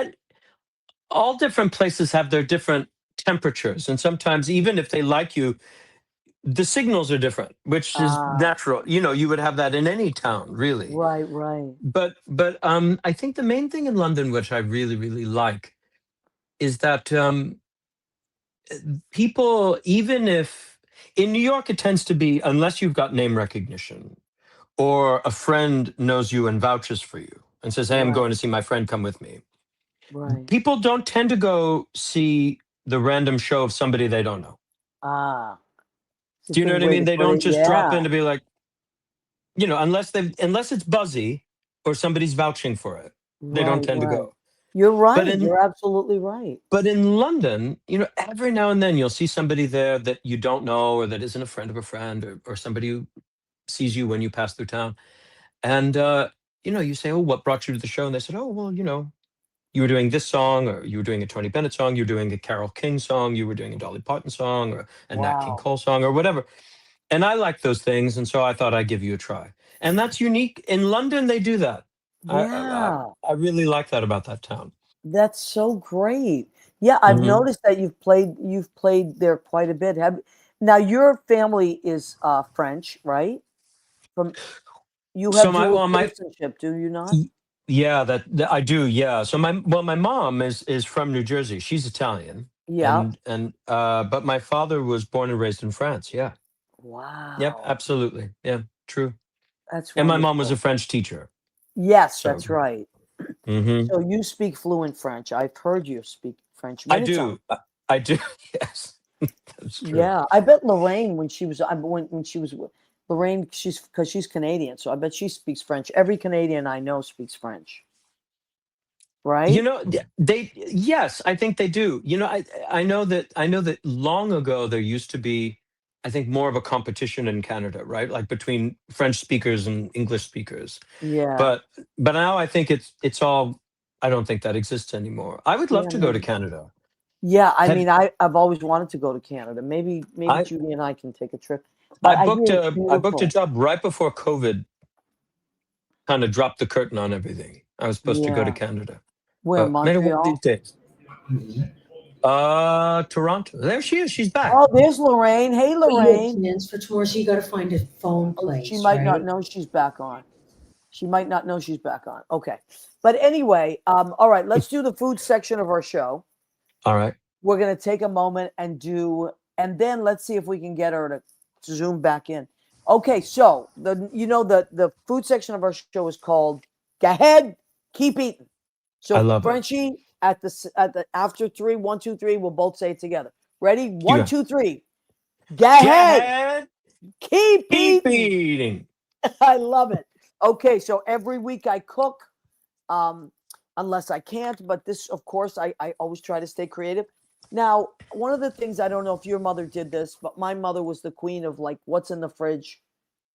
all different places have their different temperatures, and sometimes even if they like you, the signals are different, which is Ah, natural. You would have that in any town, really. right, right. But I think the main thing in London, which I really really like, is that people, even if in New York it tends to be unless you've got name recognition or a friend knows you and vouches for you and says, "Hey, I'm Right, going to see my friend. Come with me." right. People don't tend to go see the random show of somebody they don't know. Ah, it's a Do you know good what I way mean? to They put don't it. just drop in Yeah. to be like, unless it's buzzy or somebody's vouching for it, they don't Right, tend to right. go. You're But right. in You're absolutely right. but in London, every now and then you'll see somebody there that you don't know or that isn't a friend of a friend, or somebody who sees you when you pass through town. And you say, "Oh, what brought you to the show?" And they said, "Oh, well, you were doing this song, or you were doing a Tony Bennett song, you were doing a Carole King song, you were doing a Dolly Parton song, or a Nat King Wow. Cole song, or whatever." And I like those things, and so I thought I'd give you a try. And that's unique. In London, they do that. Yeah. I really like that about that town. That's so great. Yeah, I've Hmm. noticed that you've played there quite a bit. Now your family is French, right? From You So have my dual well, my citizenship, do you not? y- yeah, that I do. Yeah. So my mom is from New Jersey. She's Italian, Yeah. and but my father was born and raised in France. Yeah. Yep. Wow. Absolutely. Yeah. True. That's And my mom was a wonderful. French teacher. Yes, So. that's right. Hmm. So you speak fluent French. I've heard you speak French I many times. do. I do. Yes. That's true. Yeah, I bet Lorraine when she was when she was Lorraine, because she's Canadian, so I bet she speaks French. Every Canadian I know speaks French, right? You know, yes, I think they do. You know, I know that long ago there used to be, I think, more of a competition in Canada, right? Like between French speakers and English speakers. Yeah, But now I think it's all, I don't think that exists anymore. I would love yeah, to go to maybe. Canada. Yeah, I Have mean, I've always wanted to go to Canada. Maybe I Judy and I can take a trip. But I hear it's I booked a beautiful. job right before COVID kind of dropped the curtain on everything. I was supposed to go to Yeah. Canada. Where, But maybe one of these Montreal? days. Toronto. There she is. She's back. Oh, there's Lorraine. Hey, What are your Lorraine. plans for tomorrow? So you got to find a phone Oh, she place, might not right? know she's back on. She might not know she's back on. Okay. But anyway, all right, let's do the food section of our show. All right. We're going to take a moment and then let's see if we can get her to zoom back in. Okay, so the food section of our show is called Go Ahead, Keep Eating. I So love it. Frenchie at the after 3, 1, 2, 3, we'll both say it together. Ready? You 1, go. 2, 3. Go Go ahead, ahead. keep Keep eating. eating. I love it. Okay, so every week I cook, unless I can't, but this, of course, I always try to stay creative. Now, one of the things, I don't know if your mother did this, but my mother was the queen of like, what's in the fridge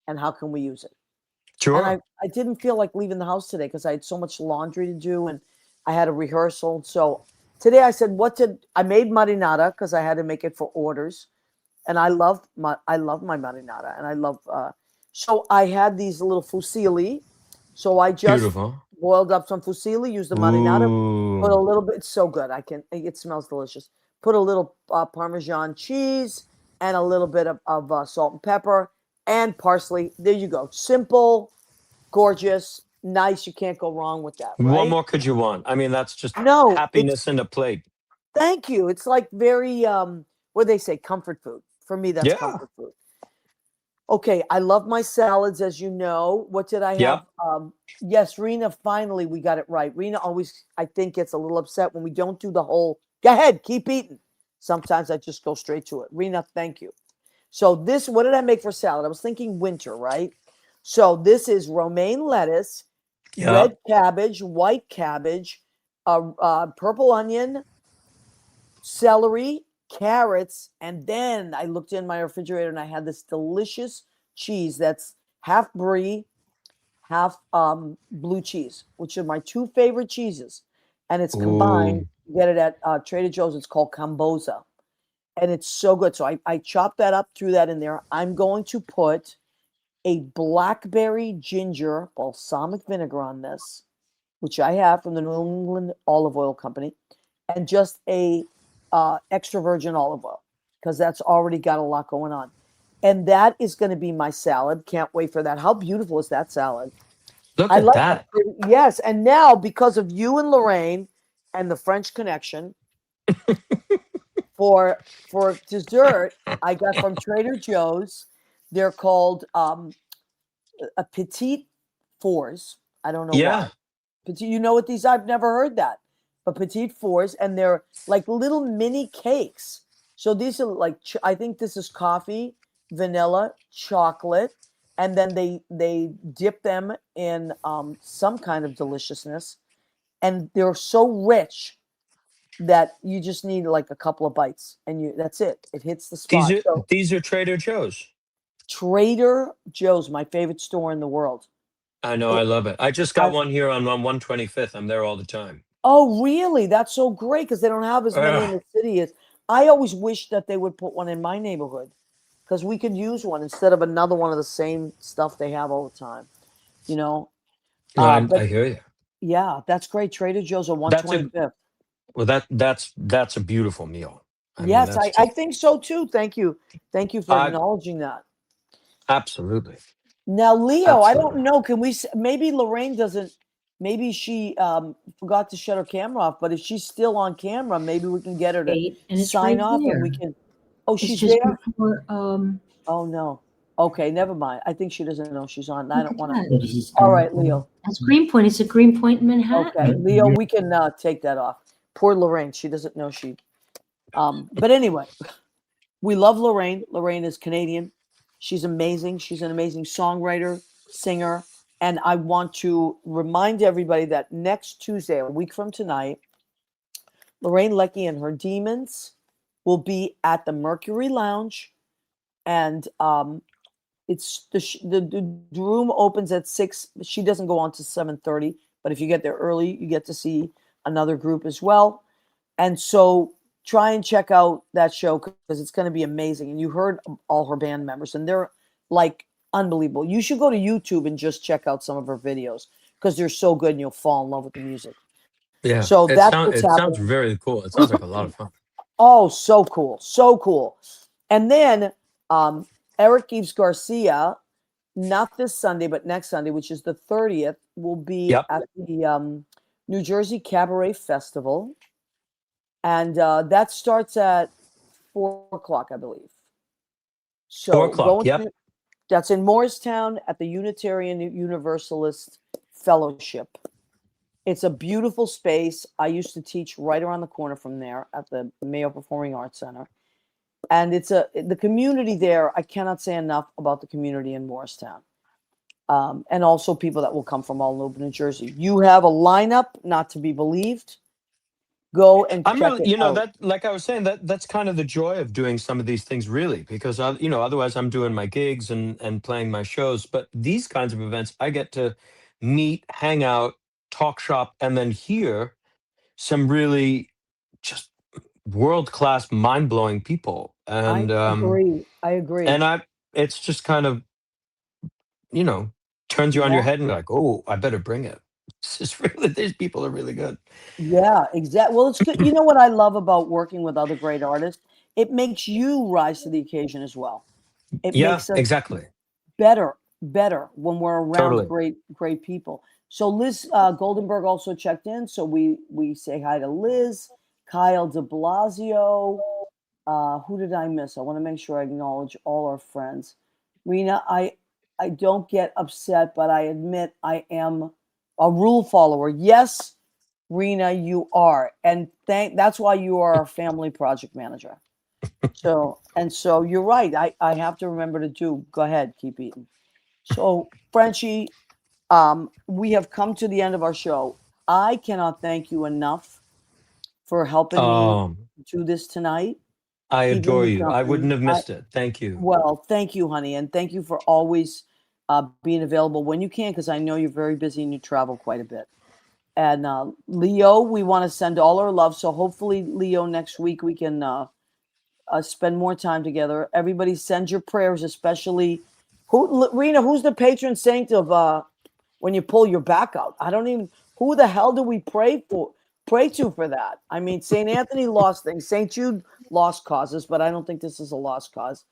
and how can we use it? And Sure. I didn't feel like leaving the house today because I had so much laundry to do and I had a rehearsal. So today I said, I made marinara because I had to make it for orders. And I love my marinara, and I love. So I had these little fusilli. So I just Beautiful. boiled up some fusilli, used the marinara, put a Ooh. little bit. It's so good. It smells delicious. Put a little Parmesan cheese and a little bit of salt and pepper and parsley. There you go. Simple, gorgeous, nice. You can't go wrong with that, What right? more could you want? I mean, that's just No, happiness in a plate. thank you. It's like very what do they say, comfort food. For me, that's Yeah. comfort food. Okay, I love my salads, as you know. What did I Yeah. have? Yes, Rena, finally we got it right. Rena always, I think, gets a little upset when we don't do the whole, go ahead, keep eating. Sometimes I just go straight to it. Rena, thank you. So what did I make for salad? I was thinking winter, right? So this is romaine lettuce, Yeah. red cabbage, white cabbage, purple onion, celery, carrots, and then I looked in my refrigerator and I had this delicious cheese that's half brie, half blue cheese, which are my two favorite cheeses. And it's combined. Ooh. You get it at Trader Joe's. It's called Camboza. And it's so good. So I chopped that up, threw that in there. I'm going to put a blackberry ginger balsamic vinegar on this, which I have from the New England Olive Oil Company, and just a extra virgin olive oil because that's already got a lot going on. And that is going to be my salad. Can't wait for that. How beautiful is that salad? Look I at like that. that. Yes. And now, because of you and Lorraine and the French connection, for dessert, I got from Trader Joe's. They're called a petite fours. I don't know why. Yeah. Petite, you know what these? I've never heard that. But petite fours, and they're like little mini cakes. So these are like I think this is coffee, vanilla, chocolate, and then they dip them in some kind of deliciousness, and they're so rich that you just need like a couple of bites, and that's it. It hits the spot. So These are Trader Joe's. Trader Joe's, my favorite store in the world. I know, I It, love it. I just got I, one here on 125th. I'm there all the time. Oh, really? That's so great because they don't have as many in Ugh. the city as I always wish that they would put one in my neighborhood because we could use one instead of another one of the same stuff they have all the time. You know, No, but I hear you. yeah, that's great. Trader Joe's on That's a 125th. well. That's a beautiful meal. I mean, Yes, that's I just think so too. Thank you for I acknowledging that. absolutely, Now, Leo, I don't absolutely. know. Can we? Maybe Lorraine doesn't. Maybe she forgot to shut her camera off. But if she's still on camera, maybe we can get her to Eight, and it's sign right off, and we there. can. Oh, It's she's just there. before. Oh no. Okay, never mind. I think she doesn't know she's on. I Look don't at want to. that. What is this? All right, Leo. That's Greenpoint. It's a Greenpoint in Okay, Manhattan. Leo, we can take that off. Poor Lorraine. She doesn't know she. But anyway, we love Lorraine. Lorraine is Canadian. She's amazing. She's an amazing songwriter, singer. And I want to remind everybody that next Tuesday, a week from tonight, Lorraine, Leckie, and her demons will be at the Mercury Lounge. And it's the room opens at 6. She doesn't go on to 7:30, but if you get there early, you get to see another group as well. And so try and check out that show because it's going to be amazing. And you heard all her band members, and they're like unbelievable. You should go to YouTube and just check out some of her videos because they're so good, and you'll fall in love with the music. Yeah, So that's what's it sounds happening. very cool. It sounds like a lot of fun. Oh, so cool, so cool. And then Eric Yves Garcia, not this Sunday, but next Sunday, which is the 30th, will be Yep. at the New Jersey Cabaret Festival. And that starts at 4:00, I believe. So 4 o'clock. Yep. that's in Morristown at the Unitarian Universalist Fellowship. It's a beautiful space. I used to teach right around the corner from there at the Mayo Performing Arts Center. And it's the community there. I cannot say enough about the community in Morristown. And also people that will come from all over New Jersey. You have a lineup not to be believed. Go and I'm check really, it out. that, like I was saying, that's kind of the joy of doing some of these things, really, because otherwise I'm doing my gigs and playing my shows. But these kinds of events, I get to meet, hang out, talk shop, and then hear some really just world class, mind blowing people. I agree. I agree. And it's just kind of, turns you on your Yeah. head and you're like, oh, I better bring it. It's just really, these people are really good. Yeah, exactly. Well, it's good. You know what I love about working with other great artists? It makes you rise to the occasion as well. It Yeah, makes us exactly. better when we're around Totally. great people. So Liz Goldenberg also checked in. So we say hi to Liz, Kyle de Blasio. Who did I miss? I want to make sure I acknowledge all our friends. Rena, I don't get upset, but I admit I am a rule follower. Yes, Rena, you are, and that's why you are our family project manager. So you're right. I have to remember to do. Go ahead, keep eating. So Frenchie, we have come to the end of our show. I cannot thank you enough for helping me do this tonight, I keeping adore me you. I company. wouldn't have missed it. Thank you. Well, thank you, honey, and thank you for always being available when you can, because I know you're very busy and you travel quite a bit. And Leo, we want to send all our love. So hopefully, Leo, next week we can spend more time together. Everybody, send your prayers, especially Rena. Who's the patron saint of when you pull your back out? I don't even. Who the hell do we pray to for that? I mean, Saint Anthony lost things. Saint Jude lost causes, but I don't think this is a lost cause.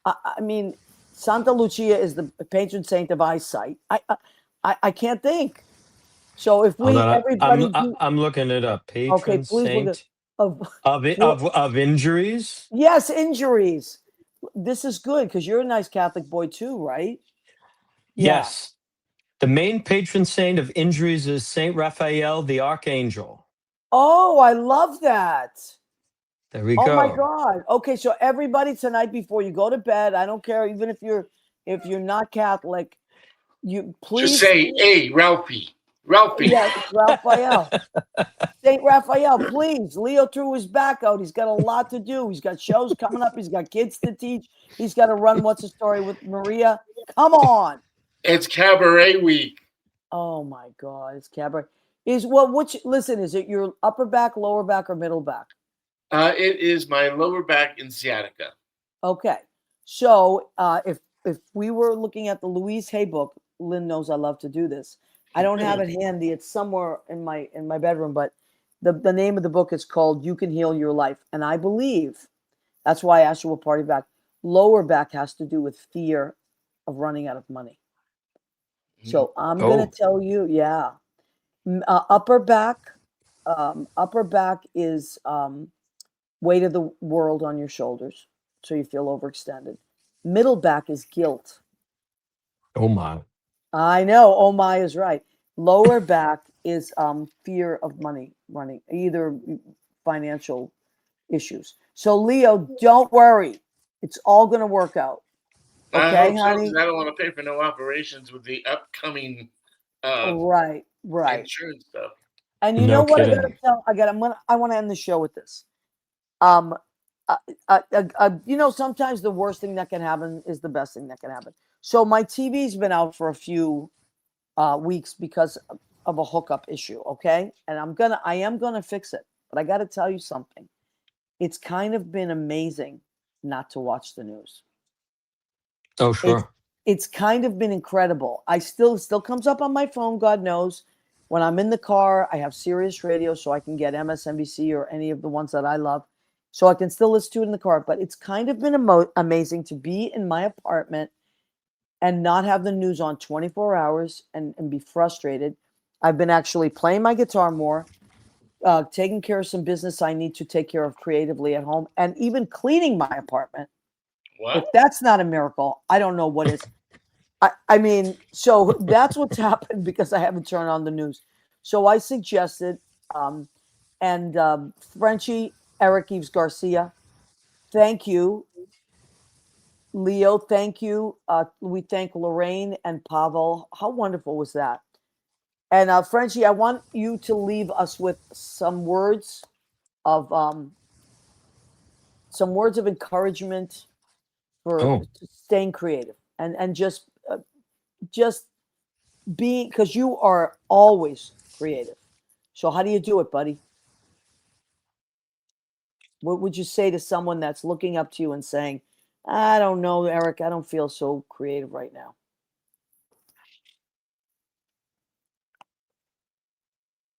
I mean, Santa Lucia is the patron saint of eyesight. I can't think. So if Hold on. everybody do, I'm looking it up. okay, Patron please look at saint of of injuries. yes, injuries. This is good because you're a nice Catholic boy too, right? Yeah. Yes. The main patron saint of injuries is Saint Raphael the Archangel. Oh, I love that. There we Oh my go. God. Okay, so everybody tonight before you go to bed, I don't care even if you're not Catholic, you please Just say, hey, Ralphie. yes, Raphael. Saint Raphael, please. Leo threw his back out. He's got a lot to do. He's got shows coming up. He's got kids to teach. He's got to run What's the Story with Maria. Come on. It's cabaret week. Oh my God, it's cabaret. Listen, is it your upper back, lower back, or middle back? It is my lower back and sciatica. Okay. So if we were looking at the Louise Hay book, Lynn knows I love to do this. I don't have it handy. It's somewhere in my bedroom, but the name of the book is called You Can Heal Your Life. And I believe that's why I asked you what party back. Lower back has to do with fear of running out of money. So I'm going to tell you, yeah. Upper back is weight of the world on your shoulders, so you feel overextended. Middle back is guilt. Oh my. I know. Oh my is right. Lower back is fear of money running, either financial issues. So Leo, don't worry. It's all going to work out. I Okay, hope so, honey. 'cause I don't want to pay for no operations with the upcoming Right. insurance stuff. And you No know what? kidding. I want to end the show with this. Sometimes the worst thing that can happen is the best thing that can happen. So my TV's been out for a few weeks because of a hookup issue. Okay, and I am gonna fix it. But I got to tell you something. It's kind of been amazing not to watch the news. Oh, It's sure. it's kind of been incredible. I still comes up on my phone, God knows. When I'm in the car, I have Sirius Radio so I can get MSNBC or any of the ones that I love. So I can still listen to it in the car, but it's kind of been amazing to be in my apartment and not have the news on 24 hours and be frustrated. I've been actually playing my guitar more, taking care of some business I need to take care of creatively at home, and even cleaning my apartment. What? If that's not a miracle, I don't know what is. I mean, so that's what's happened because I haven't turned on the news. So I suggested, Frenchie, Eric Yves Garcia, thank you. Leo, thank you. We thank Lorraine and Pavel. How wonderful was that? And Frenchie, I want you to leave us with some words of encouragement for staying creative and just being, because you are always creative. So how do you do it, buddy? What would you say to someone that's looking up to you and saying, I don't know, Eric, I don't feel so creative right now?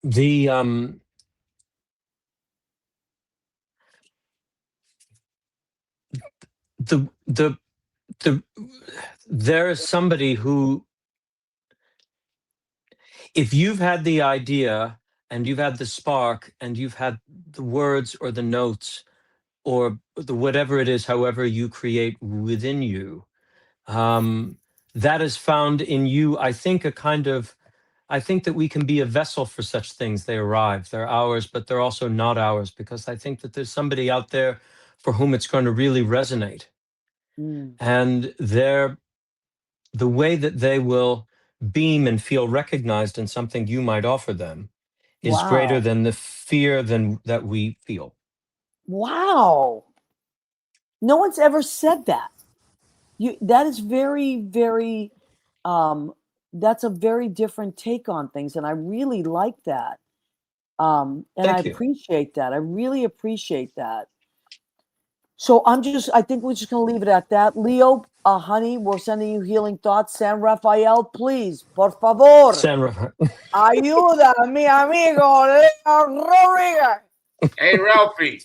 The the there is somebody who, if you've had the idea and you've had the spark and you've had the words or the notes or the whatever it is, however you create within you, that is found in you. I think that we can be a vessel for such things. They arrive, they're ours, but they're also not ours, because I think that there's somebody out there for whom it's going to really resonate. And the way that they will beam and feel recognized in something you might offer them is greater Wow. than the fear that we feel. Wow. No one's ever said that. That is very, very, that's a very different take on things. And I really like that. And Thank you. appreciate that. I really appreciate that. So I think we're just going to leave it at that. Leo, honey, we're sending you healing thoughts. San Rafael, please, por favor. Ayuda a mi amigo Leo Rodriguez. Hey, Ralphie.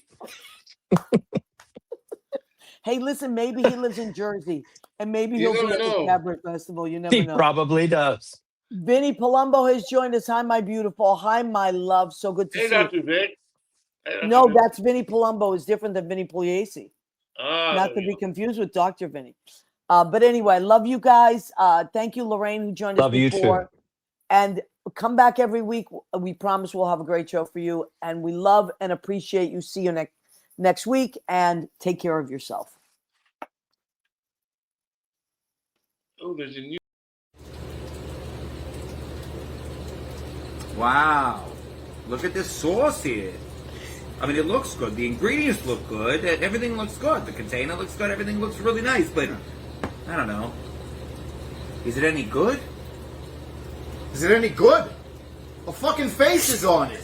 Hey, listen, maybe he lives in Jersey, and maybe he'll be at the Cabaret Festival. You never know. He probably does. Vinny Palumbo has joined us. Hi, my beautiful. Hi, my love. So good to see Dr. you. Vic. No, that's Vinny Palumbo. Is different than Vinny Pugliese. Oh, Not to be confused with Dr. Vinny. But anyway, love you guys. Thank you, Lorraine, who joined us before. You too. And come back every week. We promise we'll have a great show for you. And we love and appreciate you. See you next week. And take care of yourself. Oh, there's a new. Wow. Look at this sauce here. I mean, it looks good. The ingredients look good. Everything looks good. The container looks good. Everything looks really nice. But, I don't know. Is it any good? Is it any good? A fucking face is on it.